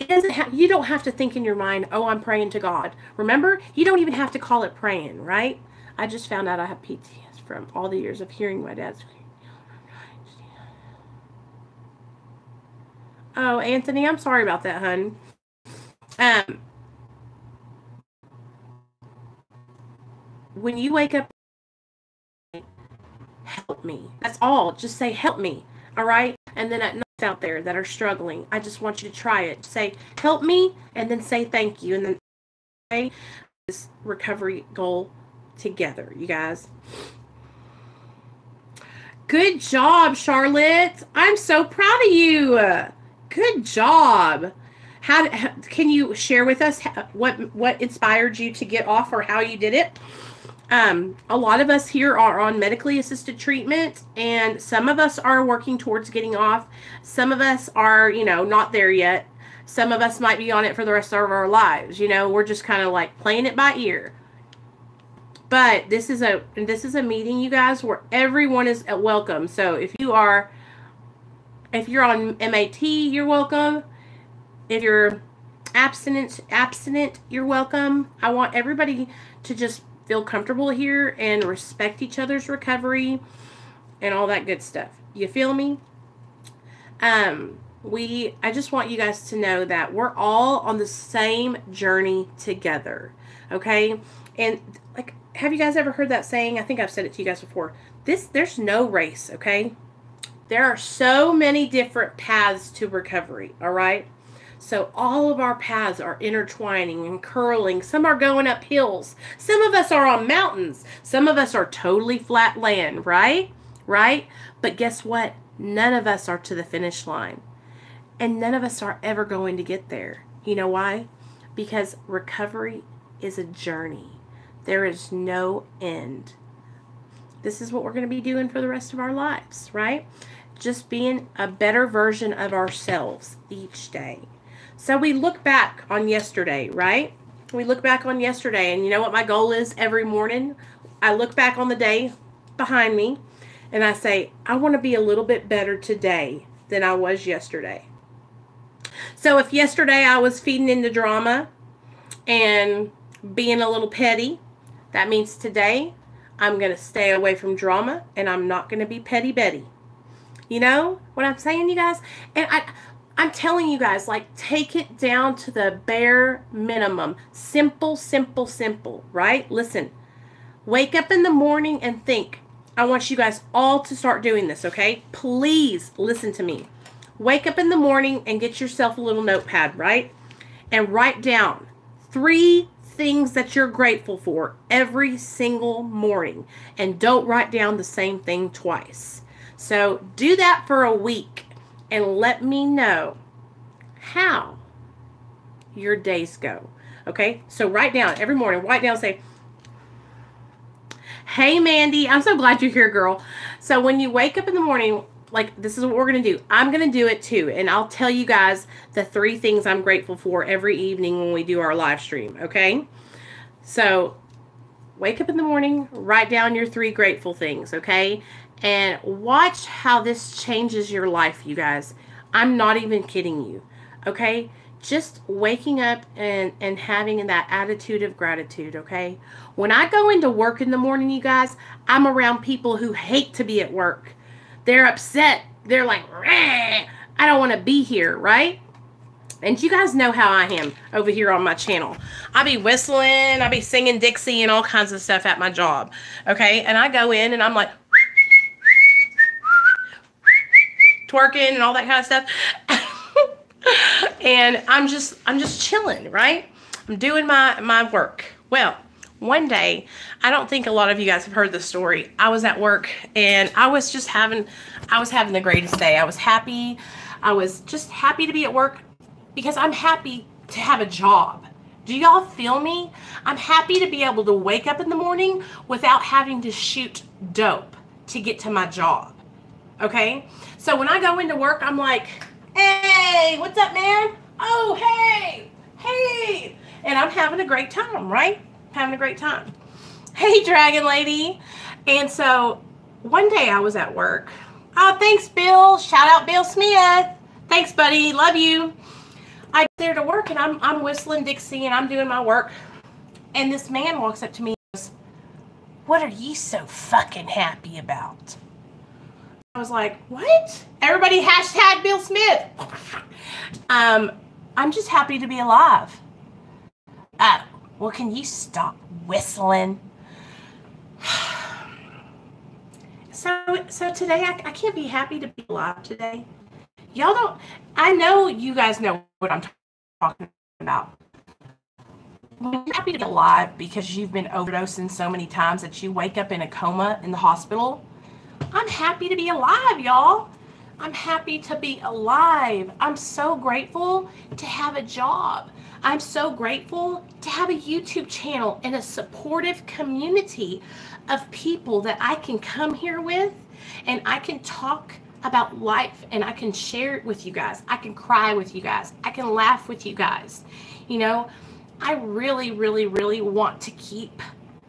doesn't you don't have to think in your mind, oh, I'm praying to God. Remember, you don't even have to call it praying, right? I just found out I have PTSD from all the years of hearing my dad scream. Oh, Anthony, I'm sorry about that, hun. When you wake up, help me. That's all. Just say, help me. All right? And then at night out there that are struggling, I just want you to try it. Say, help me, and then say thank you. And then say this recovery goal together, you guys. Good job, Charlotte. I'm so proud of you. Good job. How can you share with us what inspired you to get off, or how you did it? A lot of us here are on medically assisted treatment, and some of us are working towards getting off. Some of us are, you know, not there yet. Some of us might be on it for the rest of our lives. You know, we're just kind of like playing it by ear. But this is a meeting, you guys, where everyone is welcome. So if you're on MAT, you're welcome. If you're abstinent, you're welcome. I want everybody to just feel comfortable here and respect each other's recovery and all that good stuff. You feel me? I just want you guys to know that we're all on the same journey together. Okay? And like, have you guys ever heard that saying? I think I've said it to you guys before. There's no race, okay? There are so many different paths to recovery, all right? So all of our paths are intertwining and curling. Some are going up hills. Some of us are on mountains. Some of us are totally flat land, right? Right? But guess what? None of us are to the finish line. And none of us are ever going to get there. You know why? Because recovery is a journey. There is no end. This is what we're going to be doing for the rest of our lives, right? Just being a better version of ourselves each day. So we look back on yesterday, right? We look back on yesterday, and you know what my goal is every morning? I look back on the day behind me, and I say, I want to be a little bit better today than I was yesterday. So if yesterday I was feeding into drama and being a little petty, that means today I'm going to stay away from drama, and I'm not going to be petty Betty. You know what I'm saying, you guys? And I'm telling you guys, like, take it down to the bare minimum. Simple, simple, simple, right? Listen, wake up in the morning and think. I want you guys all to start doing this, okay? Please listen to me. Wake up in the morning and get yourself a little notepad, right? And write down 3 things that you're grateful for every single morning. And don't write down the same thing twice. So do that for a week and let me know how your days go. Okay? So write down every morning. Write down, say, hey, Mandy, I'm so glad you're here, girl. So when you wake up in the morning, like, this is what we're going to do. I'm going to do it too. And I'll tell you guys the 3 things I'm grateful for every evening when we do our live stream. Okay? So wake up in the morning, write down your 3 grateful things. Okay? And watch how this changes your life, you guys. I'm not even kidding you. Okay? Just waking up and having that attitude of gratitude, okay? When I go into work in the morning, you guys, I'm around people who hate to be at work. They're upset. They're like, I don't want to be here, right? And you guys know how I am over here on my channel. I be whistling, I be singing Dixie and all kinds of stuff at my job, okay? And I go in and I'm like, twerking and all that kind of stuff. And I'm just chilling, right? I'm doing my work. Well, one day, I don't think a lot of you guys have heard this story. I was at work and I was having the greatest day. I was happy. I was just happy to be at work because I'm happy to have a job. Do y'all feel me? I'm happy to be able to wake up in the morning without having to shoot dope to get to my job. Okay? So when I go into work, I'm like, hey, what's up, man? Oh, hey. And I'm having a great time, right? Having a great time. Hey, Dragon Lady. And so one day I was at work. Oh, thanks, Bill. Shout out Bill Smith. Thanks, buddy. Love you. I get there to work and I'm whistling Dixie and I'm doing my work. And this man walks up to me and goes, what are you so fucking happy about? I was like, what? Everybody hashtag Bill Smith. I'm just happy to be alive. Well, can you stop whistling? So today, I can't be happy to be alive today. Y'all don't, I know you guys know what I'm talking about. When you're happy to be alive because you've been overdosing so many times that you wake up in a coma in the hospital, I'm happy to be alive, y'all. I'm happy to be alive. I'm so grateful to have a job. I'm so grateful to have a YouTube channel and a supportive community of people that I can come here with and I can talk about life and I can share it with you guys. I can cry with you guys. I can laugh with you guys. You know, I really, really, really want to keep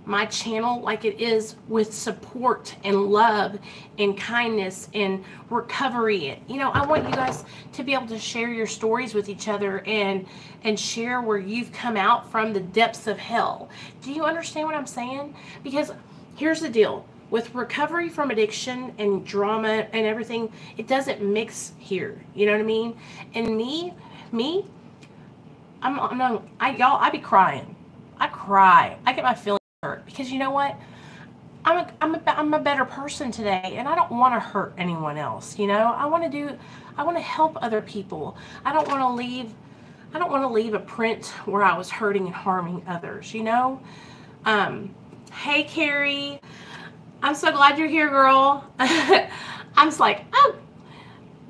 my channel like it is with support and love and kindness and recovery. You know, I want you guys to be able to share your stories with each other and share where you've come out from the depths of hell. Do you understand what I'm saying? Because here's the deal. With recovery from addiction and drama and everything, it doesn't mix here. You know what I mean? And me, I be crying. I cry. I get my feelings hurt because you know what? I'm a better person today, and I don't want to hurt anyone else. You know, I want to help other people. I don't want to leave I don't want to leave a print where I was hurting and harming others, you know? Hey, Carrie. I'm so glad you're here, girl. I'm just like, oh,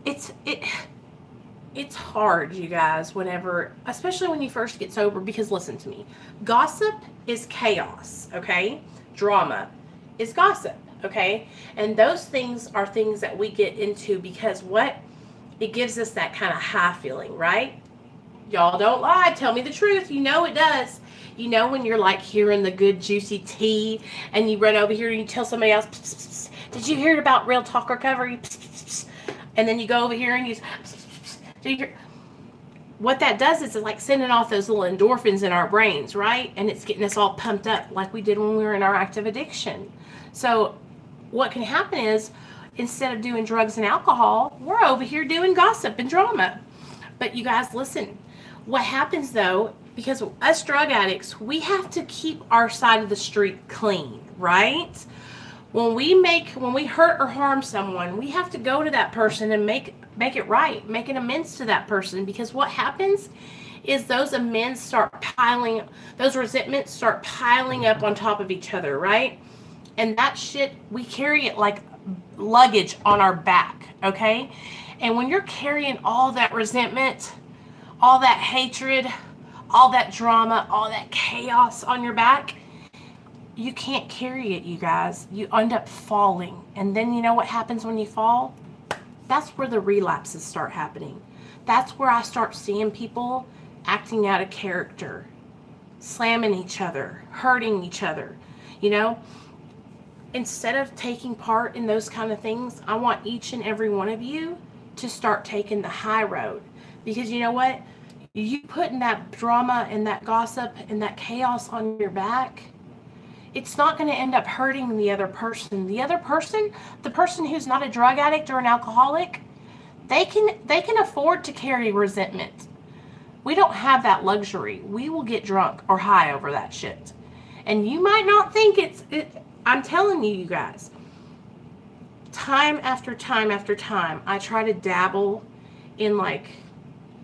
it's hard, you guys, whenever, especially when you first get sober, because listen to me. Gossip is chaos, okay? Drama is gossip, okay? And those things are things that we get into because what? It gives us that kind of high feeling, right? Y'all don't lie. Tell me the truth. You know it does. You know when you're like hearing the good juicy tea and you run over here and you tell somebody else, pss, pss, pss, did you hear about Real Talk Recovery? Pss, pss, pss. And then you go over here and you, pss, pss, pss. Did you hear? What that does is it's like sending off those little endorphins in our brains, right? And it's getting us all pumped up like we did when we were in our active addiction. So what can happen is instead of doing drugs and alcohol, we're over here doing gossip and drama. But you guys, listen. What happens though, because us drug addicts, we have to keep our side of the street clean, right? When we hurt or harm someone, we have to go to that person and make it right, make an amends to that person, because what happens is those amends start piling, those resentments start piling up on top of each other, right? And that shit, we carry it like luggage on our back, okay? And when you're carrying all that resentment, all that hatred, all that drama, all that chaos on your back, you can't carry it, you guys. You end up falling. And then you know what happens when you fall? That's where the relapses start happening. That's where I start seeing people acting out of character, slamming each other, hurting each other, you know? Instead of taking part in those kind of things, I want each and every one of you to start taking the high road. Because you know what? You putting that drama and that gossip and that chaos on your back, it's not going to end up hurting the other person. The other person, the person who's not a drug addict or an alcoholic, they can afford to carry resentment. We don't have that luxury. We will get drunk or high over that shit. And you might not think I'm telling you, you guys, time after time after time, I try to dabble in like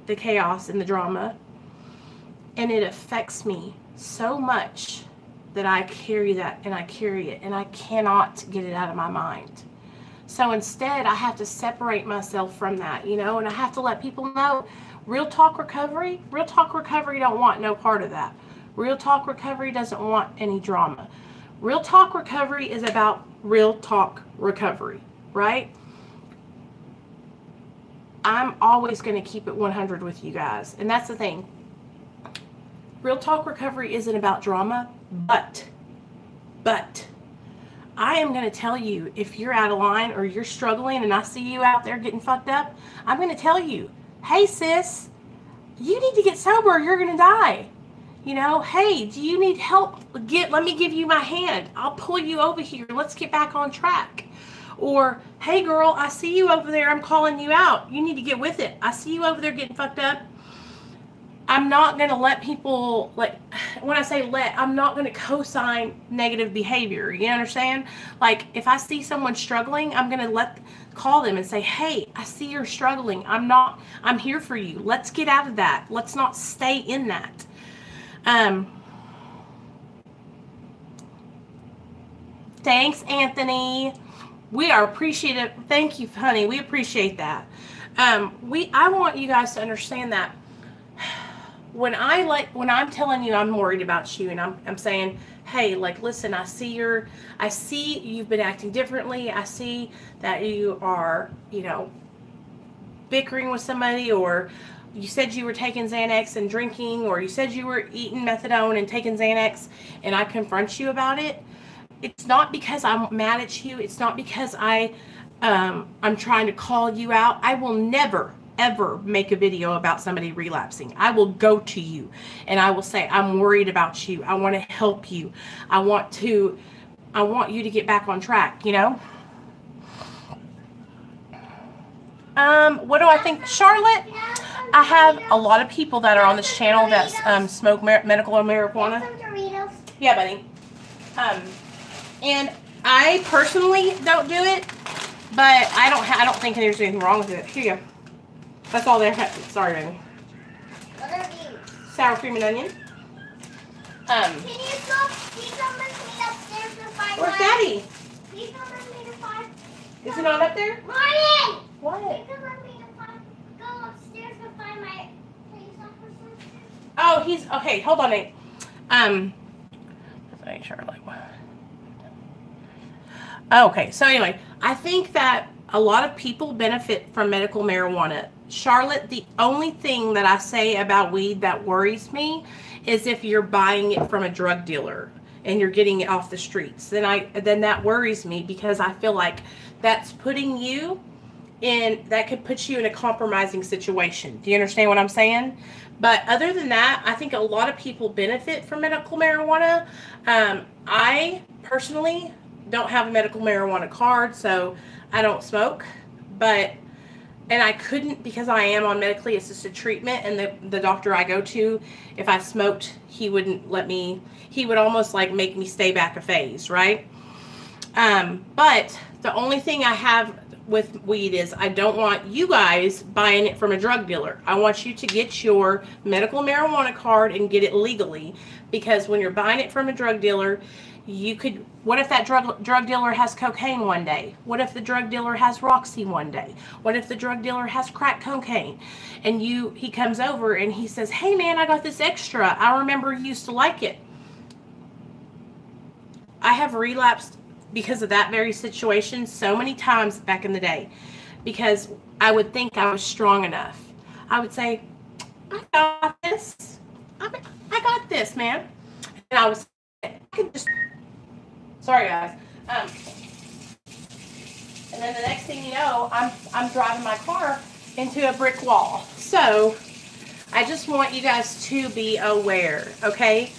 the chaos and the drama, and it affects me so much that I carry that and I carry it and I cannot get it out of my mind. So instead I have to separate myself from that, you know, and I have to let people know Real Talk Recovery don't want no part of that. Real Talk Recovery doesn't want any drama. Real Talk Recovery is about real talk recovery, right? I'm always going to keep it 100 with you guys. And that's the thing. Real Talk Recovery isn't about drama, but I am going to tell you, if you're out of line or you're struggling and I see you out there getting fucked up, I'm going to tell you, hey sis, you need to get sober or you're going to die. You know, hey, do you need help? Let me give you my hand. I'll pull you over here. Let's get back on track. Or, hey girl, I see you over there. I'm calling you out. You need to get with it. I see you over there getting fucked up. I'm not going to let people, like, when I say let, I'm not going to co-sign negative behavior. You understand? Like, if I see someone struggling, I'm going to call them and say, hey, I see you're struggling. I'm here for you. Let's get out of that. Let's not stay in that. Thanks, Anthony. We are appreciative. Thank you, honey. We appreciate that. I want you guys to understand that when I'm telling you I'm worried about you and I'm saying, hey, like, listen, I see you've been acting differently. I see that you are, you know, bickering with somebody, or you said you were taking Xanax and drinking, or you said you were eating methadone and taking Xanax, and I confront you about it. It's not because I'm mad at you. It's not because I'm trying to call you out. I will never, ever make a video about somebody relapsing. I will go to you and I will say, I'm worried about you. I want to help you. I want you to get back on track, you know? What do I think? Charlotte, I have a lot of people that are on this channel that smoke medical marijuana. Yeah, buddy. And I personally don't do it, but I don't think there's anything wrong with it. Here you go. That's all there. Sorry, baby. sour cream and onion. Can you come with me upstairs to find Where's Daddy? Can you come with me to find? Is he not up there? Morning! What? Can you come with me to go upstairs to find my police officer? Oh, he's okay. Hold on, Nate. Let's make sure. Like what? Okay. So anyway, I think that a lot of people benefit from medical marijuana. Charlotte, the only thing that I say about weed that worries me is if you're buying it from a drug dealer and you're getting it off the streets. Then that worries me, because I feel like that's putting you in, that could put you in a compromising situation. Do you understand what I'm saying? But other than that, I think a lot of people benefit from medical marijuana. I personally don't have a medical marijuana card, so I don't smoke, and I couldn't, because I am on medically assisted treatment, and the doctor I go to, if I smoked, he wouldn't let me, he would almost like make me stay back a phase, right? But the only thing I have with weed is I don't want you guys buying it from a drug dealer. I want you to get your medical marijuana card and get it legally, because when you're buying it from a drug dealer, you could, what if that drug dealer has cocaine one day? What if the drug dealer has Roxy one day? What if the drug dealer has crack cocaine? And he comes over and he says, hey man, I got this extra. I remember you used to like it. I have relapsed because of that very situation so many times back in the day, because I would think I was strong enough. I would say, I got this. I got this, man. And I could just, sorry guys. And then the next thing you know, I'm driving my car into a brick wall. So I just want you guys to be aware, okay?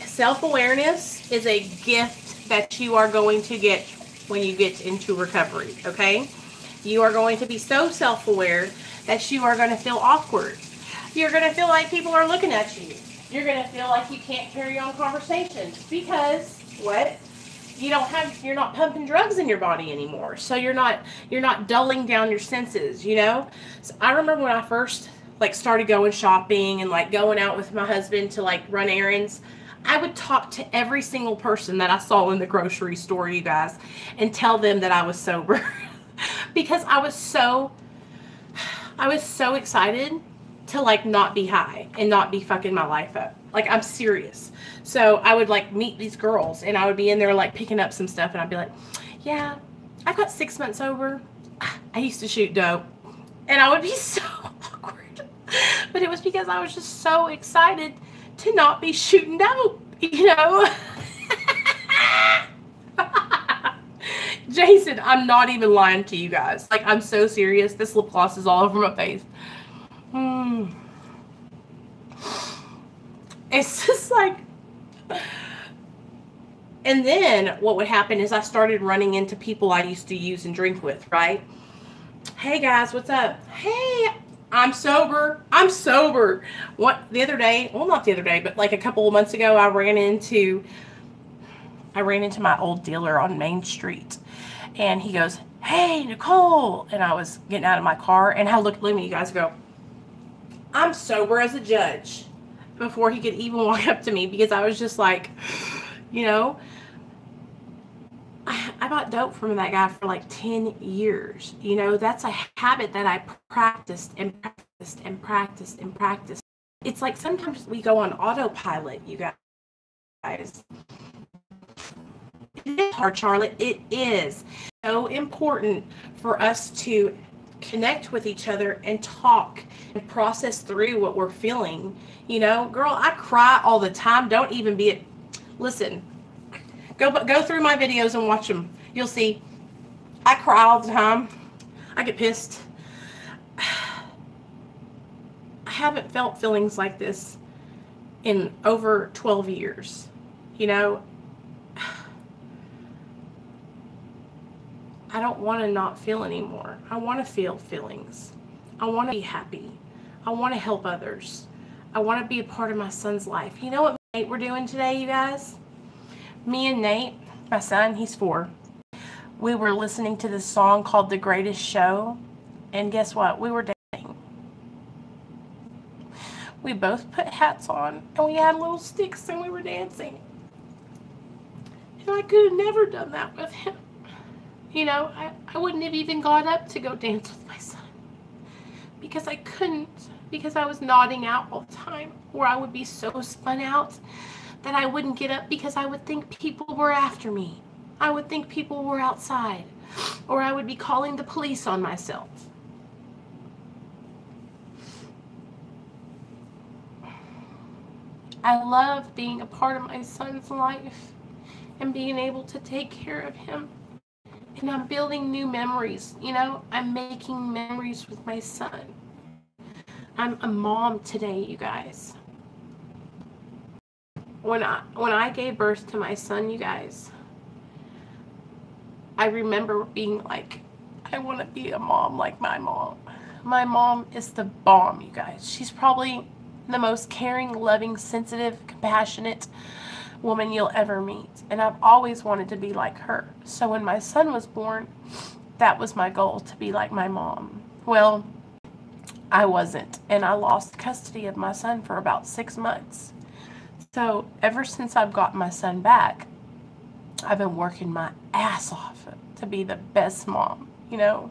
Self-awareness is a gift that you are going to get when you get into recovery, okay? You are going to be so self-aware that you are going to feel awkward. You're going to feel like people are looking at you. You're going to feel like you can't carry on conversations because what? You're not pumping drugs in your body anymore. So you're not dulling down your senses, you know? So I remember when I first started going shopping and going out with my husband to run errands, I would talk to every single person that I saw in the grocery store, you guys, and tell them that I was sober because I was so excited to not be high and not be fucking my life up. I'm serious. So I would meet these girls and I would be in there picking up some stuff and I'd be like, yeah, I've got 6 months sober. I used to shoot dope. And I would be so awkward. But it was because I was just so excited to not be shooting dope, you know? Jason, I'm not even lying to you guys. I'm so serious. This lip gloss is all over my face. It's just and then what would happen is I started running into people I used to use and drink with, right? Hey guys, what's up? Hey, I'm sober. I'm sober. The other day, well, not the other day, but a couple of months ago, I ran into my old dealer on Main Street, and he goes, hey, Nicole. And I was getting out of my car, and I looked at me, you guys, go, I'm sober as a judge, before he could even walk up to me, because I was just you know, I bought dope from that guy for 10 years. You know, that's a habit that I practiced and practiced and practiced and practiced. It's sometimes we go on autopilot, you guys. It is hard, Charlotte. It is so important for us to connect with each other and talk and process through what we're feeling. You know, girl, I cry all the time. Don't even be it. Listen, go through my videos and watch them. You'll see I cry all the time. I get pissed. I haven't felt feelings like this in over 12 years. You know, I don't want to not feel anymore. I want to feel feelings. I want to be happy. I want to help others. I want to be a part of my son's life. You know what Nate we're doing today, you guys? Me and Nate, my son, he's 4. We were listening to this song called The Greatest Show. And guess what? We were dancing. We both put hats on, and we had little sticks, and we were dancing. And I could have never done that with him. You know, I wouldn't have even got up to go dance with my son. Because I couldn't, because I was nodding out all the time, or I would be so spun out that I wouldn't get up because I would think people were after me. I would think people were outside, or I would be calling the police on myself. I love being a part of my son's life and being able to take care of him. And I'm building new memories. You know, I'm making memories with my son. I'm a mom today, you guys. When I gave birth to my son, you guys, I remember being like, I want to be a mom like my mom. My mom is the bomb, you guys. She's probably the most caring, loving, sensitive, compassionate woman you'll ever meet. And I've always wanted to be like her. So when my son was born, that was my goal, to be like my mom. Well, I wasn't. And I lost custody of my son for about 6 months. So ever since I've got my son back, I've been working my ass off to be the best mom, you know.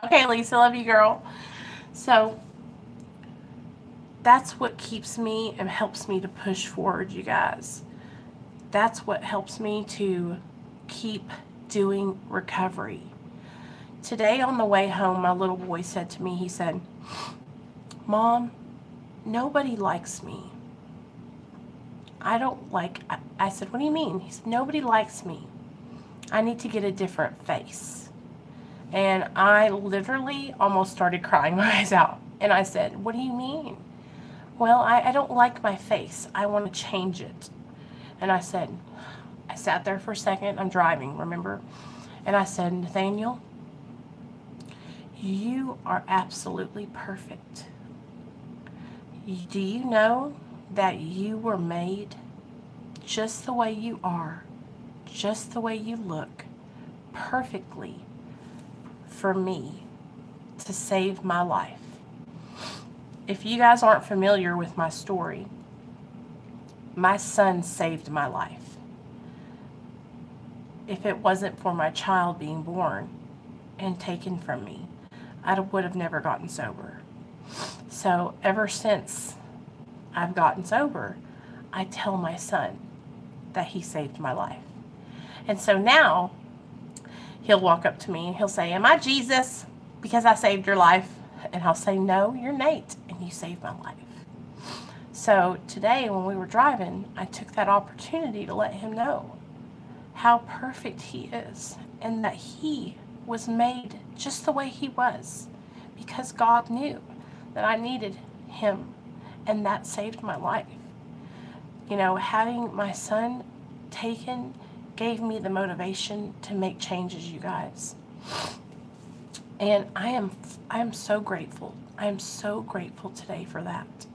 Okay, Lisa, love you, girl. So that's what keeps me and helps me to push forward, you guys. That's what helps me to keep doing recovery. Today on the way home, my little boy said to me, he said, Mom, nobody likes me. I said, what do you mean? He said, nobody likes me. I need to get a different face. And I literally almost started crying my eyes out. And I said, what do you mean? Well, I don't like my face. I want to change it. And I sat there for a second. I'm driving, remember? And I said, Nathaniel, you are absolutely perfect. Do you know that you were made just the way you are, just the way you look, perfectly for me to save my life? If you guys aren't familiar with my story, my son saved my life. If it wasn't for my child being born and taken from me, I would have never gotten sober. So ever since I've gotten sober, I tell my son that he saved my life. And so now he'll walk up to me and he'll say, am I Jesus because I saved your life? And I'll say, no, you're Nate and you saved my life. So today when we were driving, I took that opportunity to let him know how perfect he is and that he was made just the way he was because God knew that I needed him, and that saved my life. You know, having my son taken gave me the motivation to make changes, you guys. And I am so grateful. I am so grateful today for that.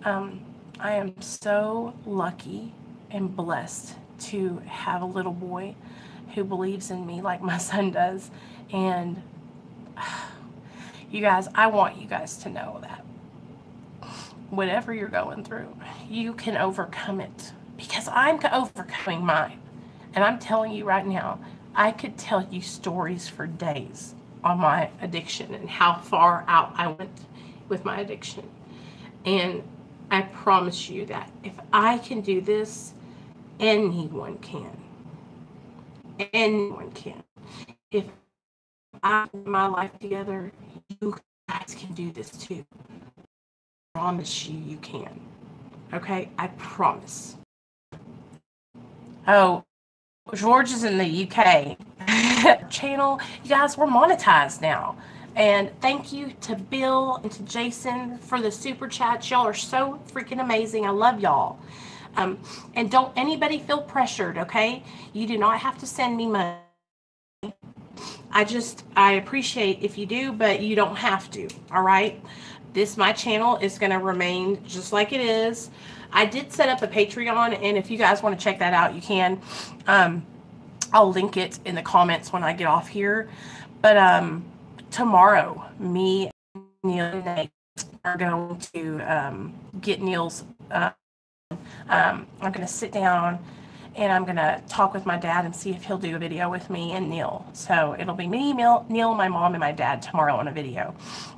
I am so lucky and blessed to have a little boy who believes in me like my son does. And you guys, I want you guys to know that whatever you're going through, you can overcome it, because I'm overcoming mine. And I'm telling you right now, I could tell you stories for days on my addiction and how far out I went with my addiction. And I promise you that if I can do this, anyone can. Anyone can. If I put my life together, you guys can do this too. I promise you, you can. Okay? I promise. Oh, George is in the UK. Channel, you guys, we're monetized now. And thank you to Bill and to Jason for the super chats. Y'all are so freaking amazing. I love y'all. And don't anybody feel pressured, okay? You do not have to send me money. I appreciate if you do, but you don't have to, all right? My channel is going to remain just like it is. I did set up a Patreon, and if you guys want to check that out, you can. I'll link it in the comments when I get off here. But tomorrow, me Neil and Nate are going to get Neil's. I'm going to sit down and I'm going to talk with my dad and see if he'll do a video with me and Neil. So it'll be me, Neil, my mom, and my dad tomorrow on a video,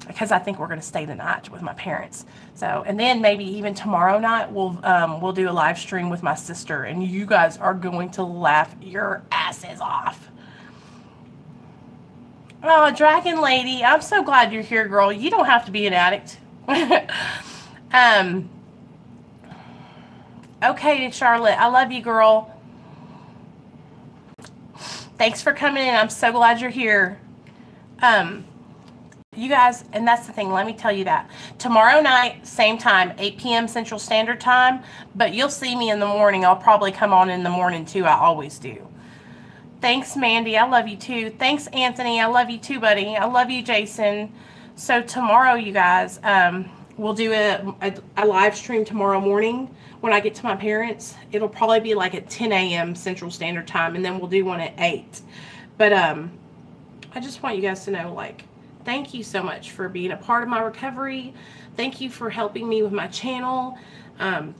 because I think we're going to stay the night with my parents. So, and then maybe even tomorrow night we'll do a live stream with my sister, and you guys are going to laugh your asses off. Oh, Dragon Lady, I'm so glad you're here, girl. You don't have to be an addict. Okay, Charlotte, I love you, girl. Thanks for coming in. I'm so glad you're here. You guys, and that's the thing, let me tell you that. Tomorrow night, same time, 8 p.m. Central Standard Time, but you'll see me in the morning. I'll probably come on in the morning, too. I always do. Thanks, Mandy. I love you, too. Thanks, Anthony. I love you, too, buddy. I love you, Jason. So tomorrow, you guys, we'll do a live stream tomorrow morning when I get to my parents. It'll probably be like at 10 a.m. Central Standard Time, and then we'll do one at 8. But I just want you guys to know, like, thank you so much for being a part of my recovery. Thank you for helping me with my channel.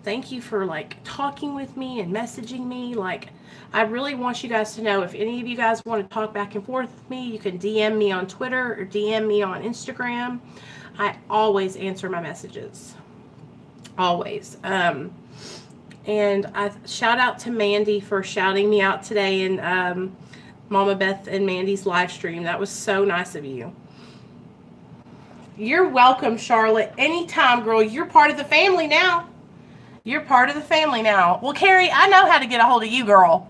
Thank you for, like, talking with me and messaging me. Like, I really want you guys to know, if any of you guys want to talk back and forth with me, you can DM me on Twitter or DM me on Instagram. I always answer my messages. Always. And I shout out to Mandy for shouting me out today in Mama Beth and Mandy's live stream. That was so nice of you. You're welcome, Charlotte. Anytime, girl. You're part of the family now. You're part of the family now. Well, Carrie, I know how to get a hold of you, girl.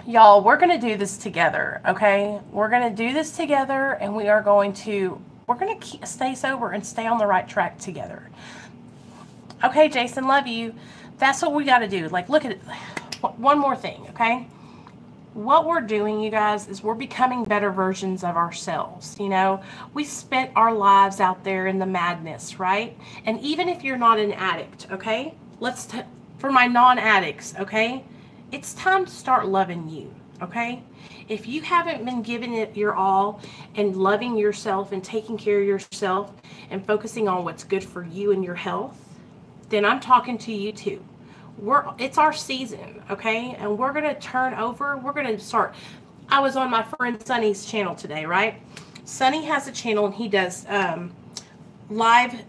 Y'all, we're going to do this together, okay? We're going to do this together, and we're going to stay sober and stay on the right track together. Okay, Jason, love you. That's what we got to do. Like, look at it. One more thing, okay? What we're doing, you guys, is we're becoming better versions of ourselves. You know, we spent our lives out there in the madness, right? And even if you're not an addict, okay? For my non-addicts, okay? It's time to start loving you, okay? If you haven't been giving it your all and loving yourself and taking care of yourself and focusing on what's good for you and your health, then I'm talking to you too. It's our season, okay? And we're going to turn over. We're going to start. I was on my friend Sonny's channel today, right? Sonny has a channel, and he does live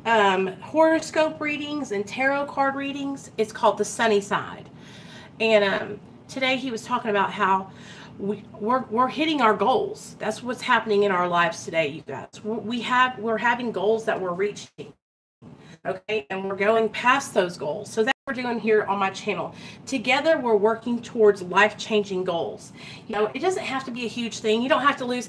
horoscope readings and tarot card readings. It's called The Sunny Side. And today he was talking about how we're hitting our goals. That's what's happening in our lives today, you guys. We're having goals that we're reaching, okay? And we're going past those goals. So that's what we're doing here on my channel. Together, we're working towards life-changing goals. You know, it doesn't have to be a huge thing. You don't have to lose